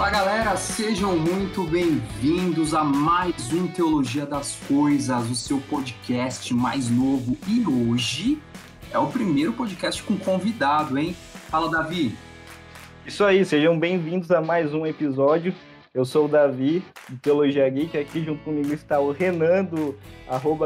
Fala galera, sejam muito bem-vindos a mais um Teologia das Coisas, o seu podcast mais novo. E hoje é o primeiro podcast com convidado, hein? Fala, Davi. Isso aí, sejam bem-vindos a mais um episódio. Eu sou o Davi, do Teologia Geek. Aqui junto comigo está o Renan, do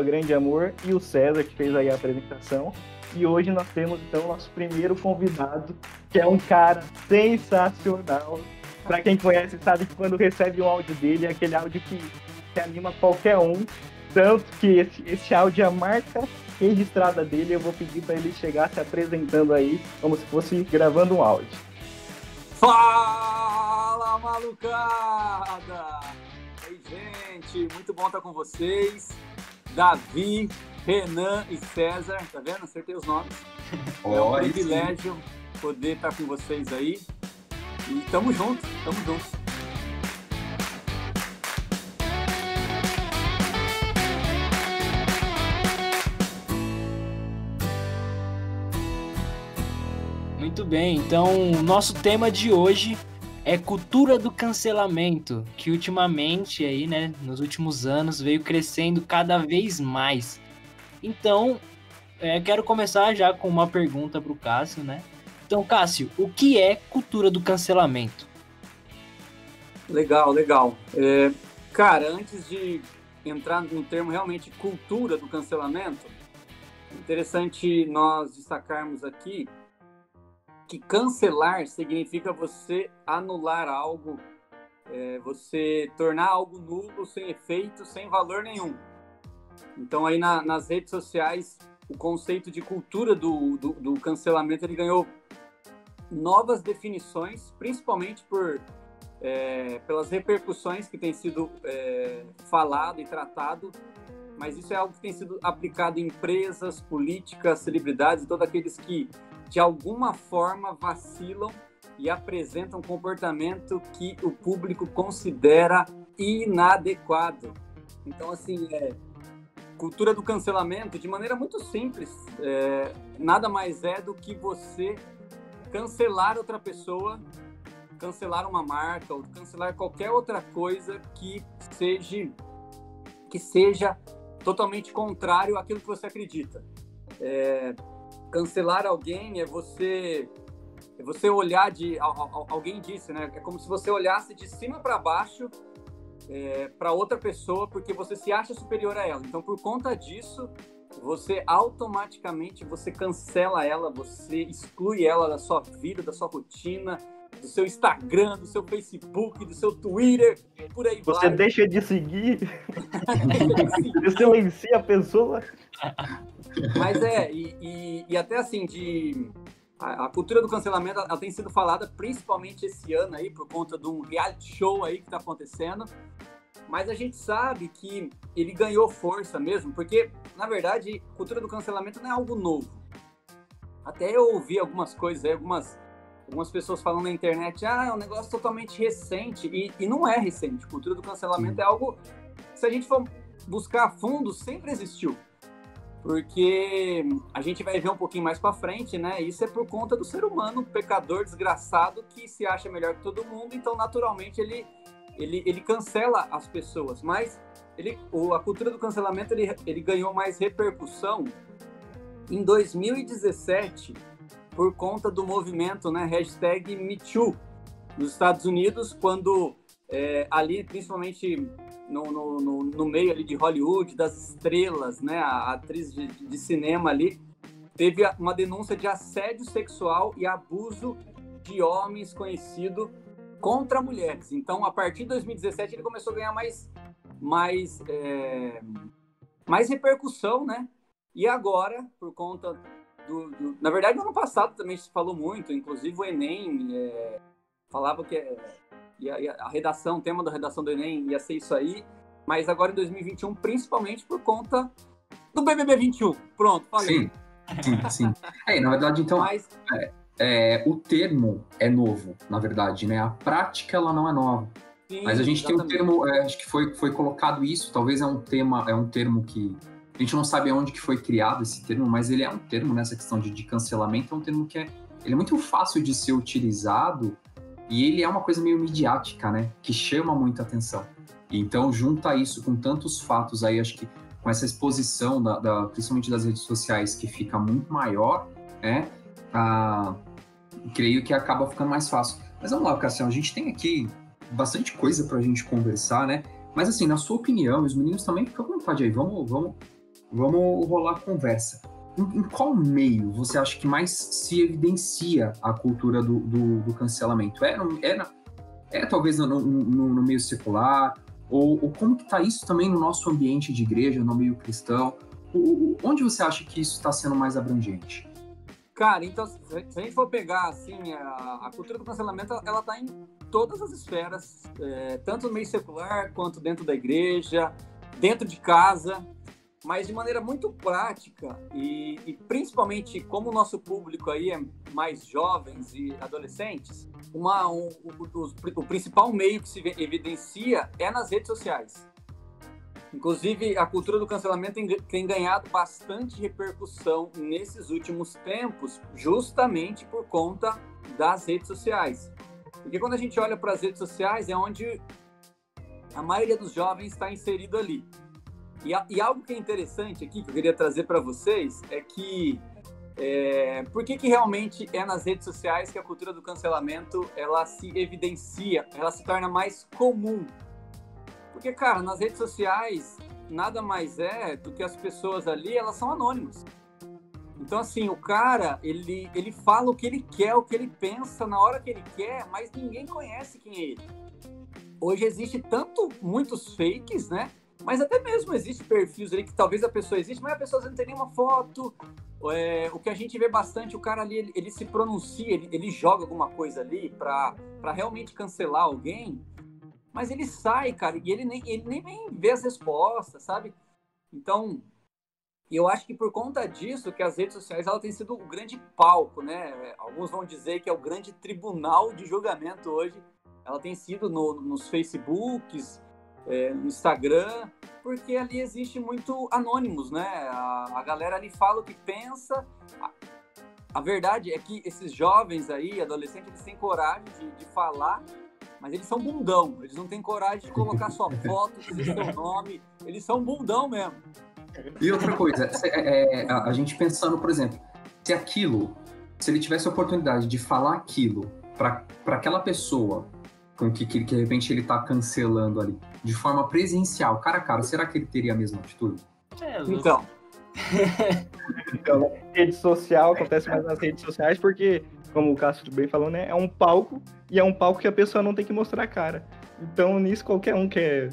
@Grande Amor, e o César, que fez aí a apresentação. E hoje nós temos, então, o nosso primeiro convidado, que é um cara sensacional. Para quem conhece, sabe que quando recebe um áudio dele, é aquele áudio que anima qualquer um. Tanto que esse áudio é a marca registrada dele. Eu vou pedir para ele chegar se apresentando aí, como se fosse gravando um áudio. Fala, malucada! Oi, gente, muito bom estar com vocês. Davi, Renan e César, tá vendo? Acertei os nomes. É um privilégio poder estar com vocês aí. E tamo junto, tamo junto. Muito bem, então o nosso tema de hoje é cultura do cancelamento, que ultimamente aí, né, nos últimos anos veio crescendo cada vez mais. Então, quero começar já com uma pergunta para o Cássio, né? Então, Cássio, o que é cultura do cancelamento? Legal. Cara, antes de entrar no termo realmente cultura do cancelamento, é interessante nós destacarmos aqui que cancelar significa você anular algo, você tornar algo nulo, sem efeito, sem valor nenhum. Então, aí nas redes sociais, o conceito de cultura do cancelamento ele ganhou novas definições, principalmente pelas repercussões que tem sido falado e tratado, mas isso é algo que tem sido aplicado em empresas, políticas, celebridades, todos aqueles que de alguma forma vacilam e apresentam um comportamento que o público considera inadequado. Então, assim, cultura do cancelamento, de maneira muito simples, nada mais é do que você cancelar outra pessoa, cancelar uma marca ou cancelar qualquer outra coisa que seja totalmente contrário àquilo que você acredita. Cancelar alguém é você olhar alguém disse, né? É como se você olhasse de cima para baixo para outra pessoa porque você se acha superior a ela. Então, por conta disso, você automaticamente cancela ela, você exclui ela da sua vida, da sua rotina, do seu Instagram, do seu Facebook, do seu Twitter, por aí vai. Você deixa de seguir, você silencia a pessoa. Mas e até assim, a cultura do cancelamento ela tem sido falada principalmente esse ano aí, por conta de um reality show aí que está acontecendo, mas a gente sabe que ele ganhou força mesmo, porque, na verdade, a cultura do cancelamento não é algo novo. Até eu ouvi algumas coisas aí, algumas pessoas falando na internet, é um negócio totalmente recente, e não é recente. A cultura do cancelamento é algo, se a gente for buscar a fundo, sempre existiu. Porque a gente vai ver um pouquinho mais para frente, né? Isso é por conta do ser humano, pecador, desgraçado, que se acha melhor que todo mundo, então naturalmente ele cancela as pessoas. Mas a cultura do cancelamento ele ganhou mais repercussão em 2017 por conta do movimento, né? #MeToo nos Estados Unidos, quando ali, principalmente no meio ali de Hollywood, das estrelas, né? A atriz de cinema ali, teve uma denúncia de assédio sexual e abuso de homens conhecido contra mulheres. Então, a partir de 2017, ele começou a ganhar mais repercussão, né? E agora, por conta na verdade, no ano passado também se falou muito, inclusive o Enem falava que a redação, o tema da redação do Enem ia ser isso aí, mas agora em 2021, principalmente por conta do BBB 21. Pronto, falei. Sim. Na verdade, então, o termo é novo, na verdade, né? A prática, ela não é nova. Sim, mas a gente exatamente. Tem um termo, acho que foi colocado isso, talvez é um termo que a gente não sabe onde que foi criado esse termo, mas ele é um termo, nessa questão de cancelamento, é um termo que ele é muito fácil de ser utilizado E ele é uma coisa meio midiática, né? Que chama muita atenção. Então, junta isso com tantos fatos aí, acho que com essa exposição, principalmente das redes sociais, que fica muito maior, né? Creio que acaba ficando mais fácil. Mas vamos lá, Cassiano, a gente tem aqui bastante coisa pra gente conversar, né? Mas assim, na sua opinião, os meninos também, fica à vontade aí, vamos rolar a conversa. Em qual meio você acha que mais se evidencia a cultura do cancelamento? É talvez no meio secular? Ou como que está isso também no nosso ambiente de igreja, no meio cristão? Onde você acha que isso está sendo mais abrangente? Cara, então, se a gente for pegar, assim, a cultura do cancelamento, ela está em todas as esferas, tanto no meio secular, quanto dentro da igreja, dentro de casa, mas de maneira muito prática e principalmente como o nosso público aí é mais jovens e adolescentes, o principal meio que se evidencia é nas redes sociais. Inclusive, a cultura do cancelamento tem ganhado bastante repercussão nesses últimos tempos, justamente por conta das redes sociais. Porque quando a gente olha para as redes sociais, é onde a maioria dos jovens está inserido ali. E algo que é interessante aqui, que eu queria trazer para vocês, é que por que realmente é nas redes sociais que a cultura do cancelamento ela se evidencia, ela se torna mais comum. Porque, cara, nas redes sociais, nada mais é do que as pessoas ali, elas são anônimas. Então, assim, o cara, ele fala o que ele quer, o que ele pensa na hora que ele quer, mas ninguém conhece quem é ele. Hoje existe muitos fakes, né? Mas até mesmo existe perfis ali que talvez a pessoa existe, mas a pessoa não tem nenhuma foto. O que a gente vê bastante, o cara ali, ele se pronuncia, ele joga alguma coisa ali para realmente cancelar alguém, mas ele sai, cara, e ele nem vem ver as respostas, sabe? Então, eu acho que por conta disso que as redes sociais ela tem sido o grande palco, né? Alguns vão dizer que é o grande tribunal de julgamento hoje. Ela tem sido nos Facebooks, no Instagram, porque ali existe muito anônimos, né? A galera ali fala o que pensa. A verdade é que esses jovens aí, adolescentes, eles têm coragem de falar, mas eles são bundão. Eles não têm coragem de colocar sua foto, dizer seu nome. Eles são bundão mesmo. E outra coisa, a gente pensando, por exemplo, se ele tivesse a oportunidade de falar aquilo para aquela pessoa com que de repente ele está cancelando ali, de forma presencial, cara a cara, será que ele teria a mesma atitude? Então, rede social, acontece mais nas redes sociais, porque, como o Cássio bem falou, né, é um palco, e é um palco que a pessoa não tem que mostrar a cara. Então, nisso, qualquer um quer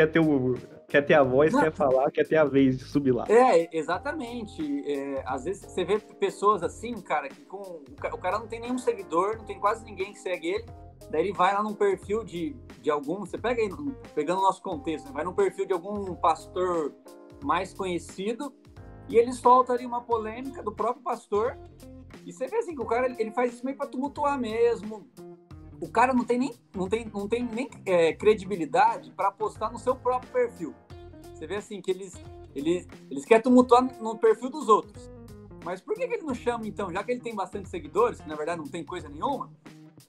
ter a voz, quer falar, quer ter a vez de subir lá. Exatamente. Às vezes você vê pessoas assim, cara, que o cara não tem nenhum seguidor, não tem quase ninguém que segue ele, daí ele vai lá num perfil de algum, você pega aí, pegando o nosso contexto, né, vai num perfil de algum pastor mais conhecido, e ele solta ali uma polêmica do próprio pastor, e você vê assim que o cara ele faz isso meio pra tumultuar mesmo. O cara não tem nem credibilidade para postar no seu próprio perfil. Você vê assim que eles querem tumultuar no perfil dos outros. Mas por que ele não chama então, já que ele tem bastante seguidores, que na verdade não tem coisa nenhuma?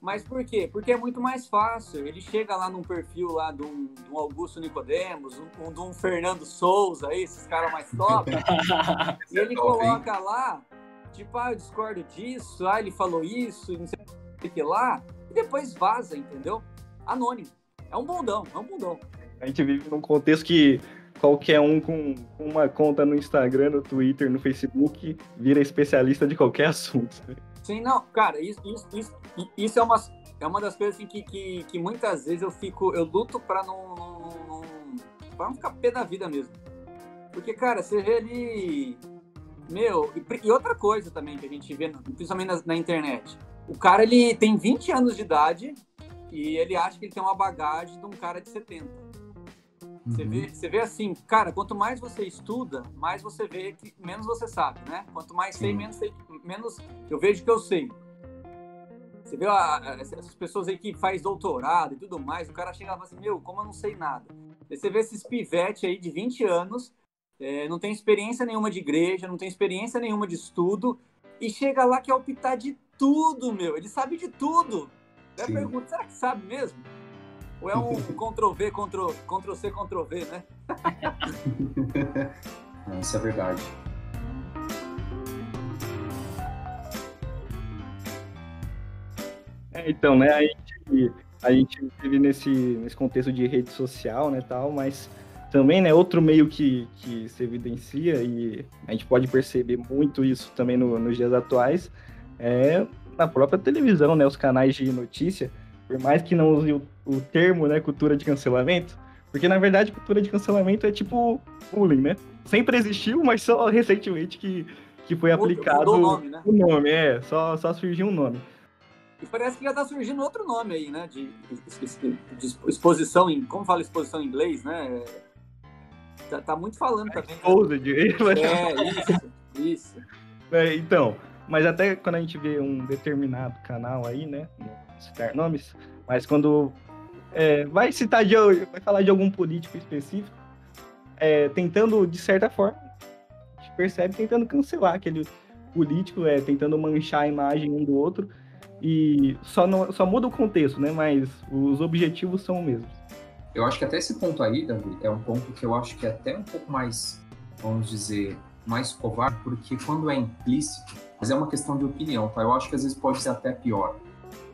Mas por quê? Porque é muito mais fácil. Ele chega lá num perfil lá de um Augusto Nicodemos, de um Fernando Souza, aí, esses caras mais top, e ele coloca lá, tipo, eu discordo disso, ele falou isso, não sei o que lá, e depois vaza, entendeu? Anônimo. É um bundão. A gente vive num contexto que qualquer um com uma conta no Instagram, no Twitter, no Facebook, vira especialista de qualquer assunto. Sim, não, cara, isso é uma das coisas assim, que muitas vezes eu luto pra não ficar pé da vida mesmo. Porque, cara, você vê ali... e outra coisa também que a gente vê, principalmente na internet. O cara, ele tem 20 anos de idade e ele acha que ele tem uma bagagem de um cara de 70. Você vê assim, cara, quanto mais você estuda, mais você vê que menos você sabe, né? Quanto mais sei, menos eu vejo que eu sei. Você vê essas pessoas aí que faz doutorado e tudo mais, o cara chega lá e fala assim, como eu não sei nada? Aí você vê esses pivete aí de 20 anos, não tem experiência nenhuma de igreja, não tem experiência nenhuma de estudo, e chega lá que é o pitar de tudo, ele sabe de tudo. Até pergunto, será que sabe mesmo? Ou é um Ctrl-V, Ctrl-C, Ctrl-V, né? Isso é verdade. Então, né, a gente vive nesse contexto de rede social, né, tal, mas também, né, outro meio que se evidencia, e a gente pode perceber muito isso também nos dias atuais, é na própria televisão, né, os canais de notícia, por mais que não use o termo, né, cultura de cancelamento, porque na verdade cultura de cancelamento é tipo bullying, né? Sempre existiu, mas só recentemente que foi aplicado o nome, né? O nome, só surgiu um nome. E parece que já está surgindo outro nome aí, né? De exposição em... Como fala exposição em inglês, né? Tá muito falando também. Isso. Então, mas até quando a gente vê um determinado canal aí, né? Não vou citar nomes, mas quando vai falar de algum político específico, tentando, de certa forma, a gente percebe tentando cancelar aquele político, tentando manchar a imagem um do outro. E só muda o contexto, né? Mas os objetivos são os mesmos. Eu acho que até esse ponto aí, Davi, é um ponto que eu acho que é até um pouco mais, vamos dizer, mais covarde, porque quando é implícito, mas é uma questão de opinião, tá? Eu acho que às vezes pode ser até pior.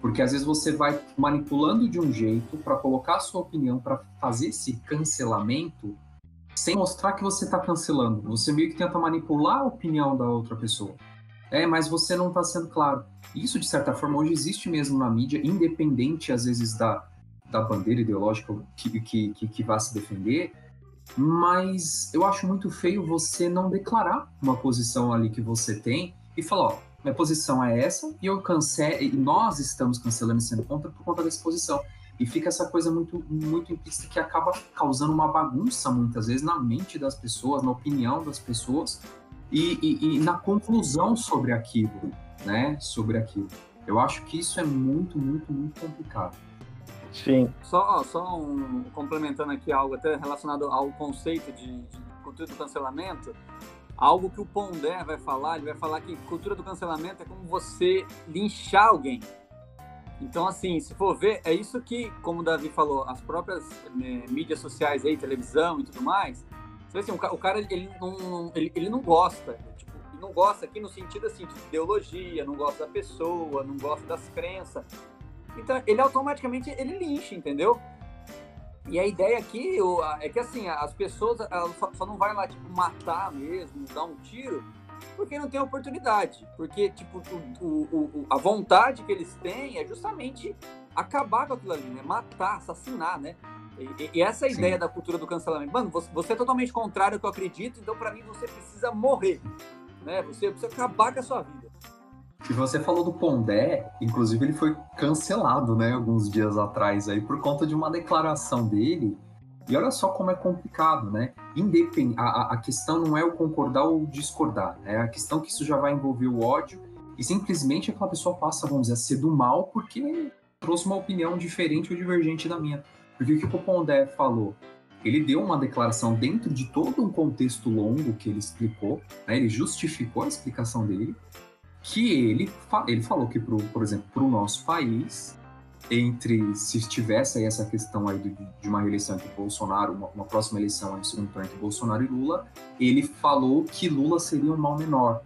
Porque às vezes você vai manipulando de um jeito para colocar a sua opinião, para fazer esse cancelamento, sem mostrar que você está cancelando. Você meio que tenta manipular a opinião da outra pessoa. Mas você não está sendo claro. Isso, de certa forma, hoje existe mesmo na mídia, independente, às vezes, da bandeira ideológica que vá se defender, mas eu acho muito feio você não declarar uma posição ali que você tem e falar, minha posição é essa e nós estamos cancelando e sendo contra por conta dessa posição. E fica essa coisa muito, muito implícita que acaba causando uma bagunça, muitas vezes, na mente das pessoas, na opinião das pessoas, e na conclusão sobre aquilo, né? Sobre aquilo. Eu acho que isso é muito, muito, muito complicado. Sim. Só complementando aqui algo até relacionado ao conceito de cultura do cancelamento, algo que o Pondé vai falar, ele vai falar que cultura do cancelamento é como você linchar alguém. Então, assim, se for ver, é isso que, como o Davi falou, as próprias mídias sociais aí, televisão e tudo mais, assim, o cara, ele não gosta, tipo, ele não gosta aqui no sentido, assim, de ideologia, não gosta da pessoa, não gosta das crenças. Então, ele automaticamente, ele lincha, entendeu? E a ideia aqui é que, assim, as pessoas só não vai lá, tipo, matar mesmo, dar um tiro, porque não tem oportunidade. Porque, tipo, a vontade que eles têm é justamente acabar com aquilo ali, né? Matar, assassinar, né? E essa é a ideia da cultura do cancelamento. Mano, você é totalmente contrário ao que eu acredito, então, pra mim, você precisa morrer, né? Você precisa acabar com a sua vida. E você falou do Pondé, inclusive ele foi cancelado, né, alguns dias atrás aí por conta de uma declaração dele. E olha só como é complicado, né? A questão não é o concordar ou discordar, é a questão que isso já vai envolver o ódio e simplesmente aquela pessoa passa, vamos dizer, a ser do mal porque trouxe uma opinião diferente ou divergente da minha. Porque o que o Pondé falou? Ele deu uma declaração dentro de todo um contexto longo que ele explicou, né? Ele justificou a explicação dele, que ele falou que, por exemplo, para o nosso país, se tivesse aí essa questão aí de uma reeleição entre Bolsonaro, uma próxima eleição no segundo turno entre Bolsonaro e Lula, ele falou que Lula seria um mal menor.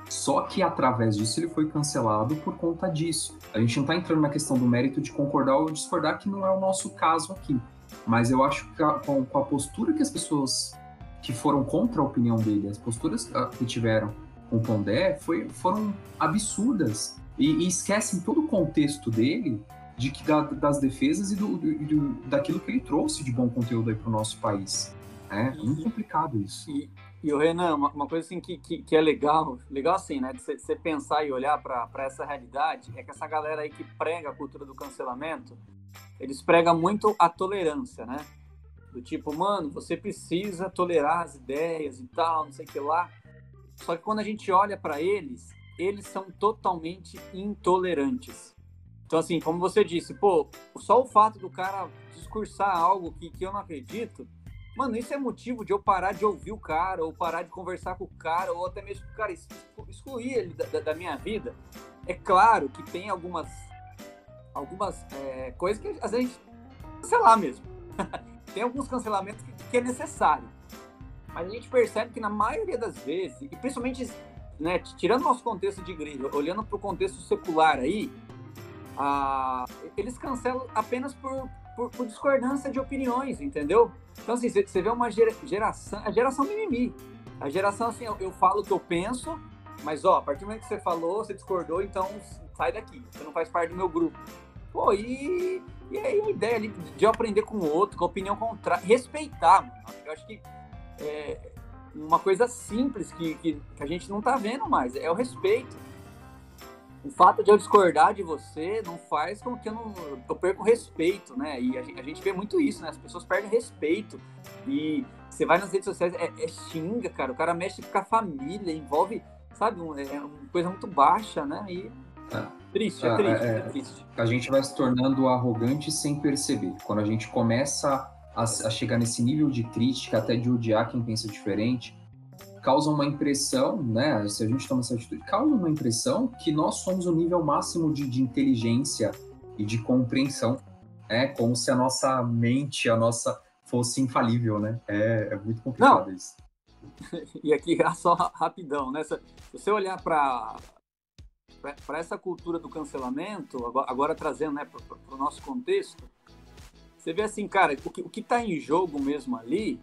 Só que, através disso, ele foi cancelado por conta disso. A gente não está entrando na questão do mérito de concordar ou discordar, que não é o nosso caso aqui. Mas eu acho que com a postura que as pessoas que foram contra a opinião dele, as posturas que tiveram com o Pondé foram absurdas e esquecem todo o contexto dele das defesas e daquilo que ele trouxe de bom conteúdo aí para o nosso país. É muito complicado isso. E o Renan, uma coisa assim que é legal assim, né, de você pensar e olhar para essa realidade, é que essa galera aí que prega a cultura do cancelamento, eles pregam muito a tolerância, né? Do tipo, mano, você precisa tolerar as ideias e tal, não sei o que lá. Só que quando a gente olha para eles são totalmente intolerantes. Então, assim, como você disse, só o fato do cara discursar algo que eu não acredito, mano, isso é motivo de eu parar de ouvir o cara, ou parar de conversar com o cara, ou até mesmo, cara, excluir ele da minha vida. É claro que tem algumas algumas coisas que às vezes a gente cancelar mesmo. Tem alguns cancelamentos que é necessário. Mas a gente percebe que na maioria das vezes, e principalmente, né, tirando nosso contexto de igreja, olhando para o contexto secular aí, eles cancelam apenas por discordância de opiniões, entendeu? Então, assim, você vê uma geração, a geração mimimi. A geração, assim, eu falo o que eu penso, mas, a partir do momento que você falou, você discordou, então sai daqui, você não faz parte do meu grupo. Pô, e aí a ideia ali de eu aprender com o outro, com a opinião contrária, respeitar, mano. Eu acho que uma coisa simples que a gente não tá vendo mais, é o respeito. O fato de eu discordar de você não faz com que eu perca o respeito, né? E a gente vê muito isso, né? As pessoas perdem respeito. E você vai nas redes sociais, xinga, cara. O cara mexe com a família, envolve, sabe? É uma coisa muito baixa, né? E triste. A gente vai se tornando arrogante sem perceber. Quando a gente começa a chegar nesse nível de crítica, até de odiar quem pensa diferente, causa uma impressão, né? Se a gente toma essa atitude, causa uma impressão que nós somos o nível máximo de inteligência e de compreensão, como se a nossa mente, fosse infalível, né? É muito complicado isso. E aqui, só rapidão, né? Se você olhar para essa cultura do cancelamento, agora trazendo, né, para o nosso contexto, você vê assim, cara, o que está em jogo mesmo ali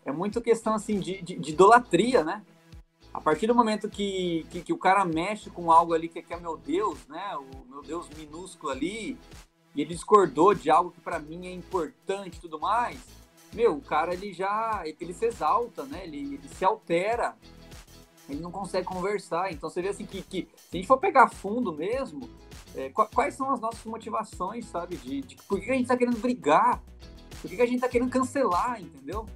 é muito questão assim de idolatria, né? A partir do momento que o cara mexe com algo ali que é meu Deus, né? O meu Deus minúsculo ali, e ele discordou de algo que para mim é importante e tudo mais, o cara ele se exalta, né? Ele se altera, ele não consegue conversar. Então você vê assim que se a gente for pegar fundo mesmo, quais são as nossas motivações, sabe? De por que a gente tá querendo brigar? Por que a gente tá querendo cancelar, entendeu?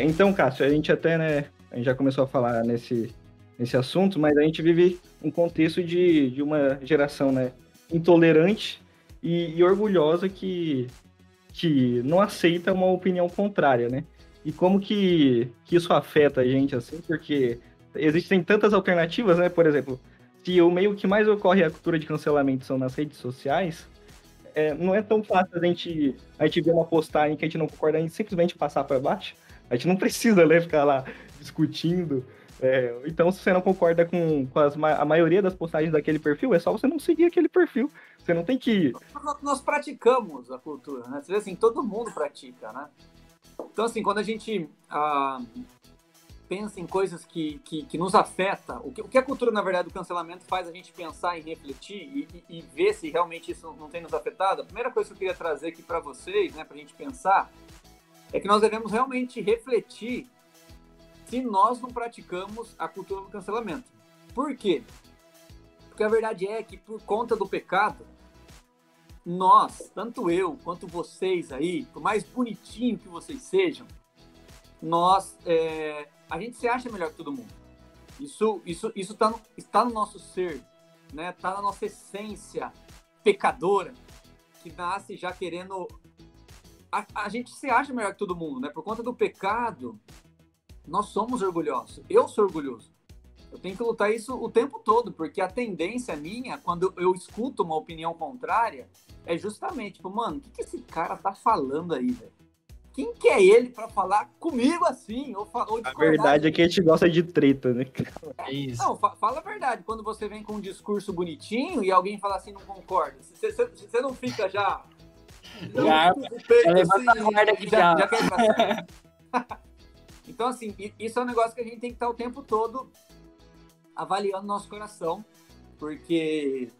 Então, Cássio, a gente até, né, a gente já começou a falar nesse assunto, mas a gente vive um contexto de uma geração, né, intolerante e orgulhosa que não aceita uma opinião contrária, né? E como que isso afeta a gente, assim, porque existem tantas alternativas, né? Por exemplo, se o meio que mais ocorre a cultura de cancelamento são nas redes sociais, não é tão fácil a gente ver uma postagem que a gente não concorda, a gente simplesmente passar para baixo. A gente não precisa, né, ficar lá discutindo. Então, se você não concorda com a maioria das postagens daquele perfil, é só você não seguir aquele perfil. Você não tem que... Nós praticamos a cultura, né? Você vê assim, todo mundo pratica, né? Então, assim, quando a gente pensa em coisas que nos afetam, o que a cultura, na verdade, do cancelamento faz a gente pensar e refletir e ver se realmente isso não tem nos afetado, a primeira coisa que eu queria trazer aqui para vocês, né, pra gente pensar, é que nós devemos realmente refletir se nós não praticamos a cultura do cancelamento. Por quê? Porque a verdade é que, por conta do pecado, nós, tanto eu quanto vocês aí, por mais bonitinho que vocês sejam, a gente se acha melhor que todo mundo. Isso está no nosso ser, né? Está na nossa essência pecadora, que nasce já querendo... A gente se acha melhor que todo mundo, né? Por conta do pecado, nós somos orgulhosos. Eu sou orgulhoso. Eu tenho que lutar isso o tempo todo, porque a tendência minha, quando eu escuto uma opinião contrária, é justamente, tipo, mano, o que esse cara tá falando aí, velho? Quem que é ele pra falar comigo assim? Ou a verdade é que a gente gosta de treta, né? É isso. Não, fala a verdade. Quando você vem com um discurso bonitinho e alguém fala assim, não concorda, você não fica já... Já quer ir pra cima. Então, assim, isso é um negócio que a gente tem que estar o tempo todo avaliando nosso coração, porque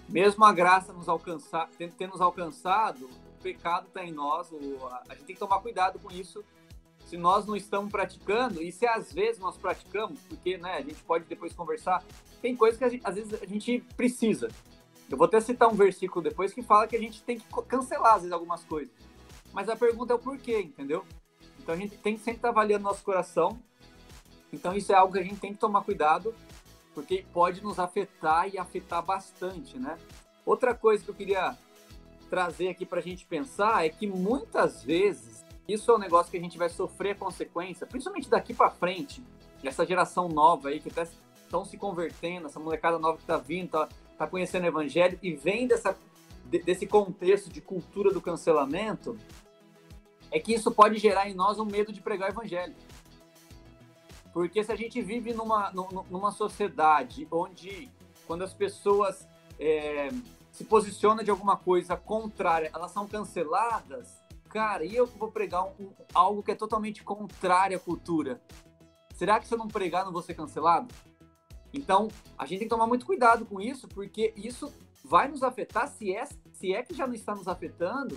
mesmo a graça ter nos alcançado, o pecado está em nós, a gente tem que tomar cuidado com isso, se nós não estamos praticando, e se às vezes nós praticamos, porque, né, a gente pode depois conversar, tem coisas que às vezes a gente precisa. Eu vou até citar um versículo depois que fala que a gente tem que cancelar, às vezes, algumas coisas. Mas a pergunta é o porquê, entendeu? Então a gente tem que sempre estar avaliando nosso coração. Então isso é algo que a gente tem que tomar cuidado, porque pode nos afetar e afetar bastante, né? Outra coisa que eu queria trazer aqui para a gente pensar é que muitas vezes isso é um negócio que a gente vai sofrer consequência, principalmente daqui para frente, essa geração nova aí que estão se convertendo, essa molecada nova que está vindo, tá conhecendo o evangelho e vem desse contexto de cultura do cancelamento, é que isso pode gerar em nós um medo de pregar o evangelho. Porque se a gente vive numa sociedade onde, quando as pessoas se posicionam de alguma coisa contrária, elas são canceladas, cara, e eu vou pregar algo que é totalmente contrário à cultura? Será que se eu não pregar, não vou ser cancelado? Então, a gente tem que tomar muito cuidado com isso, porque isso vai nos afetar, se é que já não está nos afetando,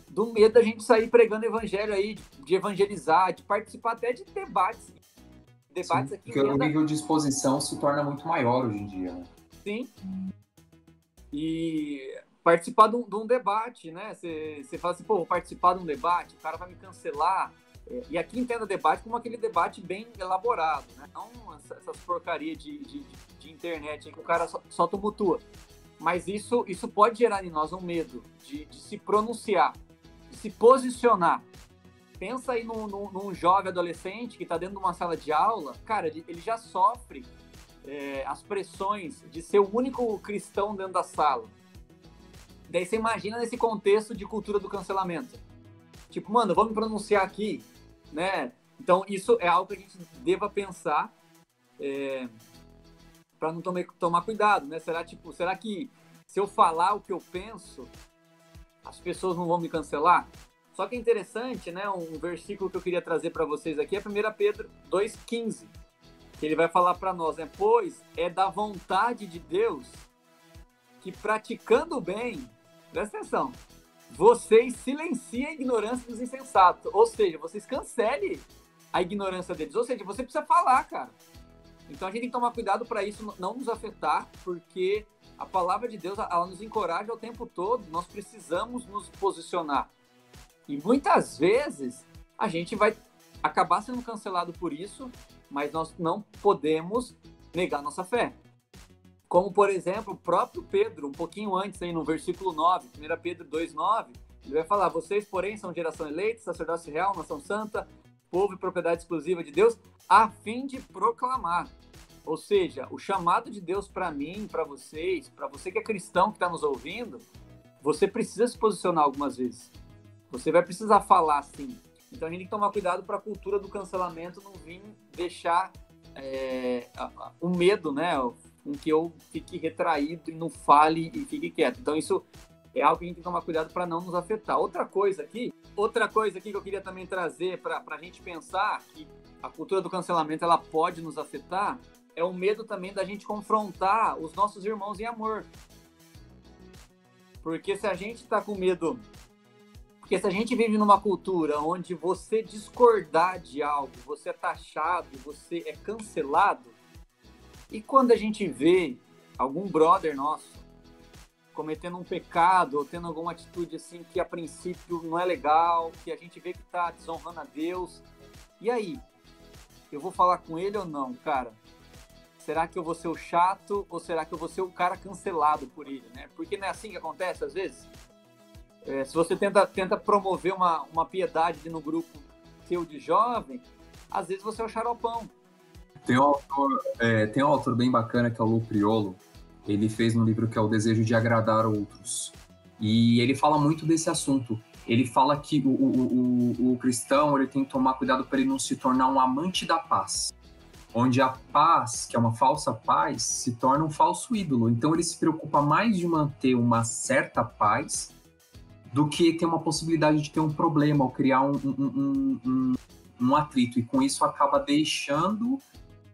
do medo da gente sair pregando evangelho aí, de evangelizar, de participar até de debates. Debates. Sim, aqui. Porque o nível de exposição se torna muito maior hoje em dia, né? Sim. E participar de um debate, né? Você fala assim, pô, vou participar de um debate, o cara vai me cancelar. E aqui entenda debate como aquele debate bem elaborado, né? Não essas porcarias de internet aí que o cara só tumultua. Mas isso pode gerar em nós um medo de se pronunciar, de se posicionar. Pensa aí num jovem adolescente que está dentro de uma sala de aula, cara, ele já sofre as pressões de ser o único cristão dentro da sala. Daí você imagina nesse contexto de cultura do cancelamento. Tipo, mano, vamos me pronunciar aqui, né? Então, isso é algo que a gente deva pensar para não tomar cuidado, né? Será que se eu falar o que eu penso, as pessoas não vão me cancelar? Só que é interessante, né? Um versículo que eu queria trazer para vocês aqui é 1 Pedro 2,15, que ele vai falar para nós, né? Pois é da vontade de Deus que, praticando o bem, presta atenção, vocês silenciem a ignorância dos insensatos. Ou seja, vocês cancelem a ignorância deles. Ou seja, você precisa falar, cara. Então a gente tem que tomar cuidado para isso não nos afetar, porque a palavra de Deus, ela nos encoraja o tempo todo. Nós precisamos nos posicionar. E muitas vezes a gente vai acabar sendo cancelado por isso, mas nós não podemos negar nossa fé. Como, por exemplo, o próprio Pedro, um pouquinho antes, aí no versículo 9, 1 Pedro 2,9, ele vai falar, vocês, porém, são geração eleita, sacerdócio real, nação santa, povo e propriedade exclusiva de Deus, a fim de proclamar. Ou seja, o chamado de Deus para mim, para vocês, para você que é cristão, que está nos ouvindo, você precisa se posicionar algumas vezes. Você vai precisar falar, sim. Então a gente tem que tomar cuidado para a cultura do cancelamento não vir deixar o medo, né? Com que eu fique retraído e não fale e fique quieto. Então isso é algo que a gente tem que tomar cuidado para não nos afetar. Outra coisa aqui que eu queria também trazer para a gente pensar que a cultura do cancelamento ela pode nos afetar é o medo também da gente confrontar os nossos irmãos em amor. Porque se a gente está com medo... Porque se a gente vive numa cultura onde você discordar de algo, você é taxado, você é cancelado, e quando a gente vê algum brother nosso cometendo um pecado ou tendo alguma atitude assim que a princípio não é legal, que a gente vê que está desonrando a Deus, e aí? Eu vou falar com ele ou não, cara? Será que eu vou ser o chato ou será que eu vou ser o cara cancelado por ele, né? Porque não é assim que acontece às vezes? Se você tenta promover uma piedade no grupo seu de jovem, às vezes você é o xaropão. Tem um autor bem bacana que é o Lu Priolo. Ele fez um livro que é O Desejo de Agradar Outros. E ele fala muito desse assunto. Ele fala que o cristão ele tem que tomar cuidado para ele não se tornar um amante da paz. Onde a paz, que é uma falsa paz, se torna um falso ídolo. Então ele se preocupa mais de manter uma certa paz do que ter uma possibilidade de ter um problema ou criar um atrito. E com isso acaba deixando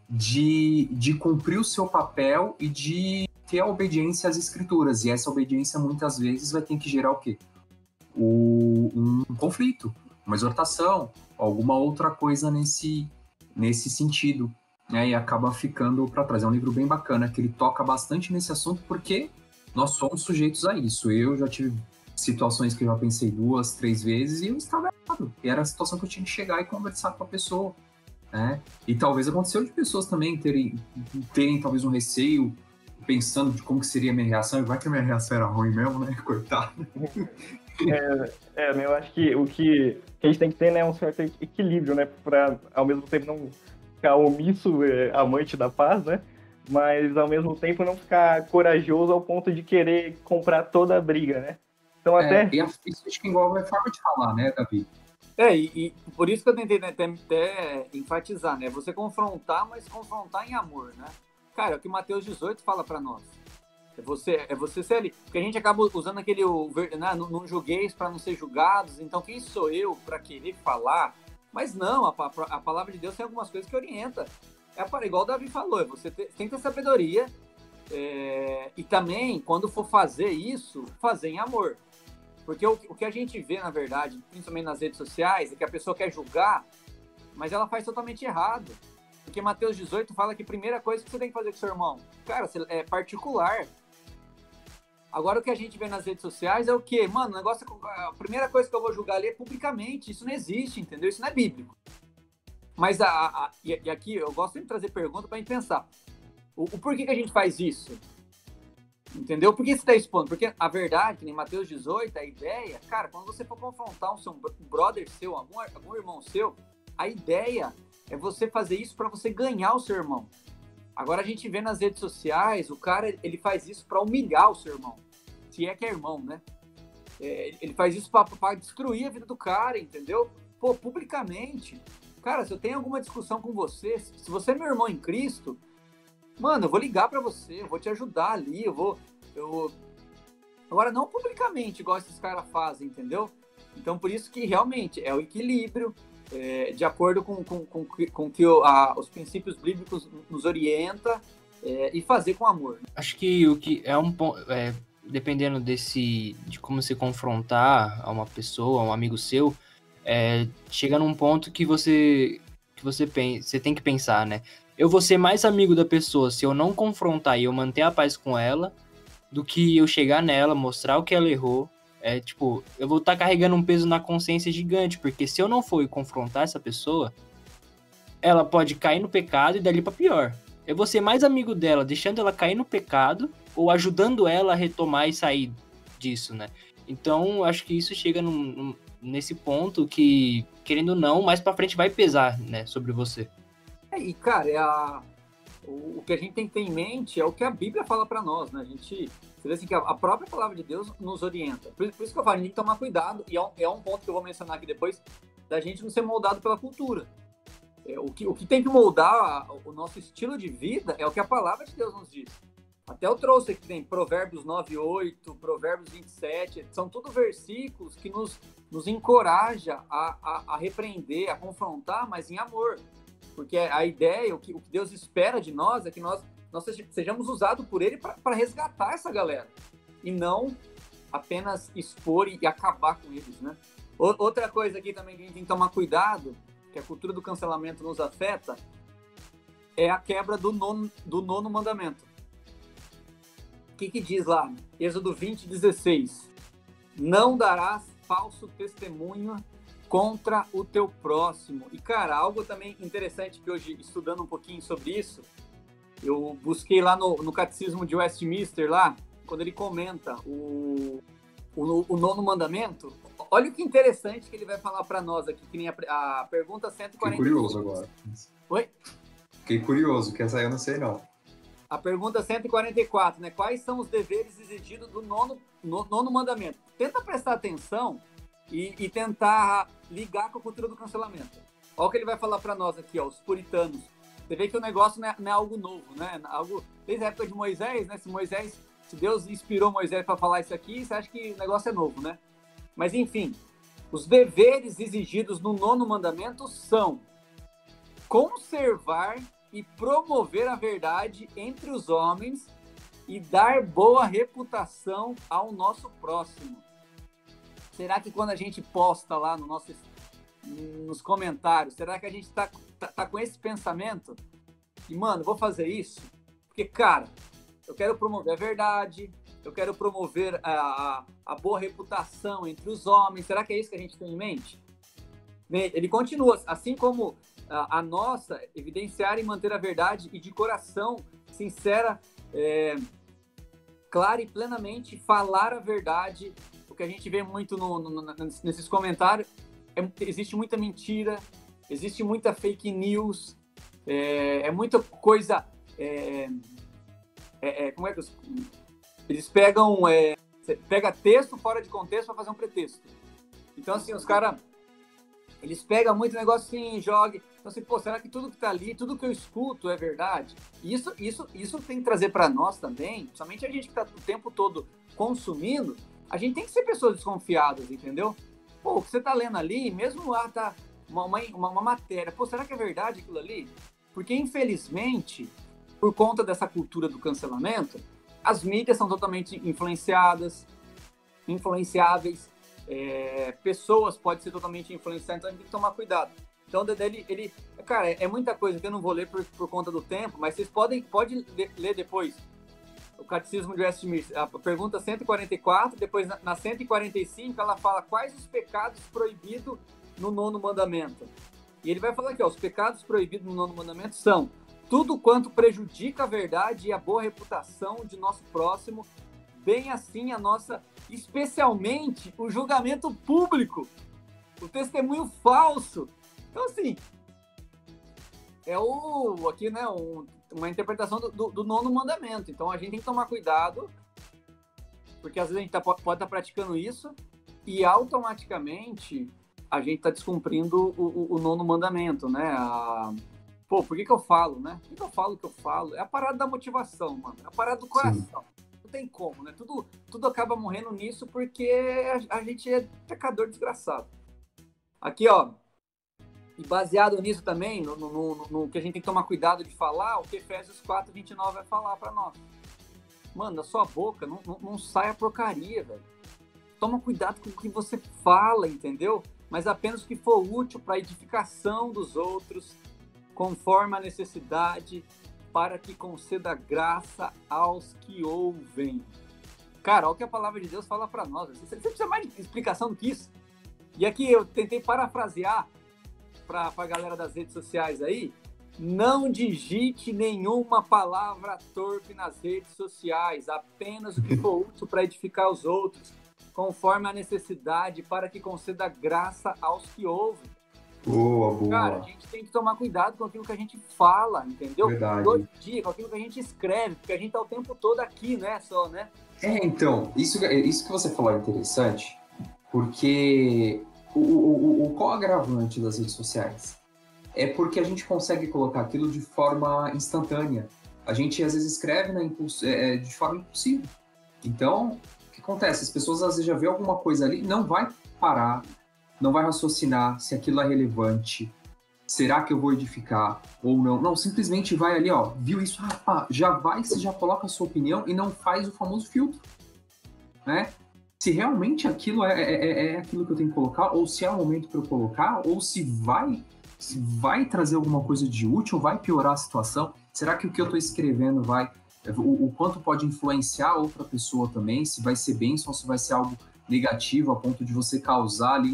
de cumprir o seu papel e de ter a obediência às escrituras. E essa obediência muitas vezes vai ter que gerar o quê? Um conflito, uma exortação, alguma outra coisa nesse sentido, né? E acaba ficando para trás. É um livro bem bacana, que ele toca bastante nesse assunto, porque nós somos sujeitos a isso. Eu já tive situações que eu já pensei 2, 3 vezes e eu estava errado. E era a situação que eu tinha que chegar e conversar com a pessoa, né? E talvez aconteceu de pessoas também terem talvez um receio pensando de como que seria a minha reação, e vai que a minha reação era ruim mesmo, né? Coitado. Eu acho que o que a gente tem que ter, né, é um certo equilíbrio, né? Pra, ao mesmo tempo, não ficar omisso, amante da paz, né? Mas, ao mesmo tempo, não ficar corajoso ao ponto de querer comprar toda a briga, né? Então, Isso acho que envolve a forma de falar, né, Davi? E por isso que eu tentei, né, até enfatizar, né? Você confrontar, mas confrontar em amor, né? Cara, é o que Mateus 18 fala para nós. É você ser ali. Porque a gente acaba usando aquele, né, não julgueis para não ser julgados. Então, quem sou eu para querer falar? Mas não, a palavra de Deus tem algumas coisas que orienta. Igual o Davi falou, você tem que ter sabedoria. E também, quando for fazer isso, fazer em amor. Porque o que a gente vê, na verdade, principalmente nas redes sociais, é que a pessoa quer julgar, mas ela faz totalmente errado. Porque Mateus 18 fala que a primeira coisa que você tem que fazer com seu irmão, cara, é particular. Agora, o que a gente vê nas redes sociais é o quê? Mano, o negócio a primeira coisa que eu vou julgar ali é publicamente. Isso não existe, entendeu? Isso não é bíblico. Mas e aqui eu gosto de trazer pergunta pra gente pensar. O porquê que a gente faz isso? Entendeu? Por que você está expondo? Porque a verdade, que nem Mateus 18, a ideia, cara, quando você for confrontar um brother seu, algum irmão seu, a ideia é você fazer isso para você ganhar o seu irmão. Agora a gente vê nas redes sociais, o cara, ele faz isso para humilhar o seu irmão. Se é que é irmão, né? Ele faz isso para destruir a vida do cara, entendeu? Pô, publicamente. Cara, se eu tenho alguma discussão com você, se você é meu irmão em Cristo, mano, eu vou ligar pra você, eu vou te ajudar ali, Agora, não publicamente, igual esses caras fazem, entendeu? Então, por isso que, realmente, é o equilíbrio, de acordo com que os princípios bíblicos nos orienta, e fazer com amor. Acho que o que é um ponto... dependendo de como se confrontar a uma pessoa, a um amigo seu, chega num ponto que você tem que pensar, né? Eu vou ser mais amigo da pessoa se eu não confrontar e eu manter a paz com ela, do que eu chegar nela, mostrar o que ela errou. Eu vou estar carregando um peso na consciência gigante, porque se eu não for confrontar essa pessoa, ela pode cair no pecado e dali pra pior. Eu vou ser mais amigo dela, deixando ela cair no pecado, ou ajudando ela a retomar e sair disso, né? Então, acho que isso chega nesse ponto que, querendo ou não, mais pra frente vai pesar, né, sobre você. E, cara, o que a gente tem que ter em mente é o que a Bíblia fala para nós, né? Você vê assim que a própria palavra de Deus nos orienta. Por isso que eu falo, a gente tem que tomar cuidado, e é um ponto que eu vou mencionar aqui depois, da gente não ser moldado pela cultura. O que tem que moldar o nosso estilo de vida é o que a palavra de Deus nos diz. Até eu trouxe aqui, tem Provérbios 9:8, Provérbios 27, são tudo versículos que nos encoraja a repreender, a confrontar, mas em amor. Porque a ideia, o que Deus espera de nós é que nós sejamos usados por Ele para resgatar essa galera. E não apenas expor e acabar com eles, né? Outra coisa aqui também que a gente tem que tomar cuidado, que a cultura do cancelamento nos afeta, é a quebra do nono mandamento. O que diz lá? Êxodo 20:16. Não darás falso testemunho contra o teu próximo. E, cara, algo também interessante que hoje, estudando um pouquinho sobre isso, eu busquei lá no Catecismo de Westminster, lá, quando ele comenta o nono mandamento. Olha o que interessante que ele vai falar para nós aqui, que nem a pergunta 140. Fiquei curioso agora. Oi? Fiquei curioso, que essa aí eu não sei não. A pergunta 144, né? Quais são os deveres exigidos do nono mandamento? Tenta prestar atenção e tentar ligar com a cultura do cancelamento. Olha o que ele vai falar para nós aqui, ó, os puritanos. Você vê que o negócio não é algo novo, né? Desde a época de Moisés, né? Se Deus inspirou Moisés para falar isso aqui, você acha que o negócio é novo, né? Mas, enfim, os deveres exigidos no nono mandamento são conservar e promover a verdade entre os homens e dar boa reputação ao nosso próximo. Será que quando a gente posta lá nos comentários, será que a gente tá com esse pensamento? E, mano, vou fazer isso porque, cara, eu quero promover a verdade, eu quero promover a boa reputação entre os homens. Será que é isso que a gente tem em mente? Ele continua, assim como a nossa, evidenciar e manter a verdade e de coração sincera clara e plenamente falar a verdade. O que a gente vê muito nesses comentários, existe muita mentira, existe muita fake news, muita coisa... como é que eles pegam... pega texto fora de contexto para fazer um pretexto. Então, assim, os caras... Eles pegam muito negócio assim, jogam. Então, assim, pô, será que tudo que tá ali, tudo que eu escuto é verdade? Isso tem que trazer para nós também, somente a gente que tá o tempo todo consumindo, a gente tem que ser pessoas desconfiadas, entendeu? Pô, o que você tá lendo ali, mesmo lá tá uma matéria, pô, será que é verdade aquilo ali? Porque, infelizmente, por conta dessa cultura do cancelamento, as mídias são totalmente influenciáveis, pessoas podem ser totalmente influenciadas, então a gente tem que tomar cuidado. Então, cara, é muita coisa que eu não vou ler por conta do tempo, mas vocês podem ler depois o Catecismo de Westminster, a pergunta 144, depois na 145 ela fala quais os pecados proibidos no 9º mandamento. E ele vai falar aqui, os pecados proibidos no 9º mandamento são tudo quanto prejudica a verdade e a boa reputação de nosso próximo, bem assim a nossa, especialmente o julgamento público, o testemunho falso. Então, assim, aqui, né, uma interpretação do 9º mandamento. Então, a gente tem que tomar cuidado, porque às vezes a gente pode estar praticando isso e automaticamente a gente está descumprindo o 9º mandamento, né? Pô, por que eu falo, né? Por que eu falo o que eu falo? É a parada da motivação, mano. É a parada do coração. Sim. Não tem como, né? Tudo acaba morrendo nisso porque a gente é pecador desgraçado. Aqui, ó. E baseado nisso também, no que a gente tem que tomar cuidado de falar, o que Efésios 4:29 vai falar para nós. Mano, da sua boca não sai a porcaria, velho. Toma cuidado com o que você fala, entendeu? Mas apenas o que for útil para a edificação dos outros, conforme a necessidade, para que conceda graça aos que ouvem. Cara, olha o que a palavra de Deus fala para nós. Você precisa mais de explicação do que isso. E aqui eu tentei parafrasear para a galera das redes sociais aí. Não digite nenhuma palavra torpe nas redes sociais, apenas o que for útil para edificar os outros, conforme a necessidade, para que conceda graça aos que ouvem. Boa. Cara, a gente tem que tomar cuidado com aquilo que a gente fala, entendeu? Verdade. Todo dia, com aquilo que a gente escreve, porque a gente tá o tempo todo aqui, né? Né? Então, isso que você falou é interessante, porque qual o agravante das redes sociais? É porque a gente consegue colocar aquilo de forma instantânea. A gente, às vezes, escreve de forma impulsiva. Então, o que acontece? As pessoas, às vezes, já vê alguma coisa ali, não vai parar, não vai raciocinar se aquilo é relevante, será que eu vou edificar ou não. Não, simplesmente vai ali, ó, viu isso, já vai, você já coloca a sua opinião e não faz o famoso filtro, né? Se realmente aquilo é aquilo que eu tenho que colocar, ou se é o momento para eu colocar, ou se vai trazer alguma coisa de útil, vai piorar a situação. Será que o que eu estou escrevendo o quanto pode influenciar outra pessoa também, se vai ser bênção ou se vai ser algo negativo a ponto de você causar ali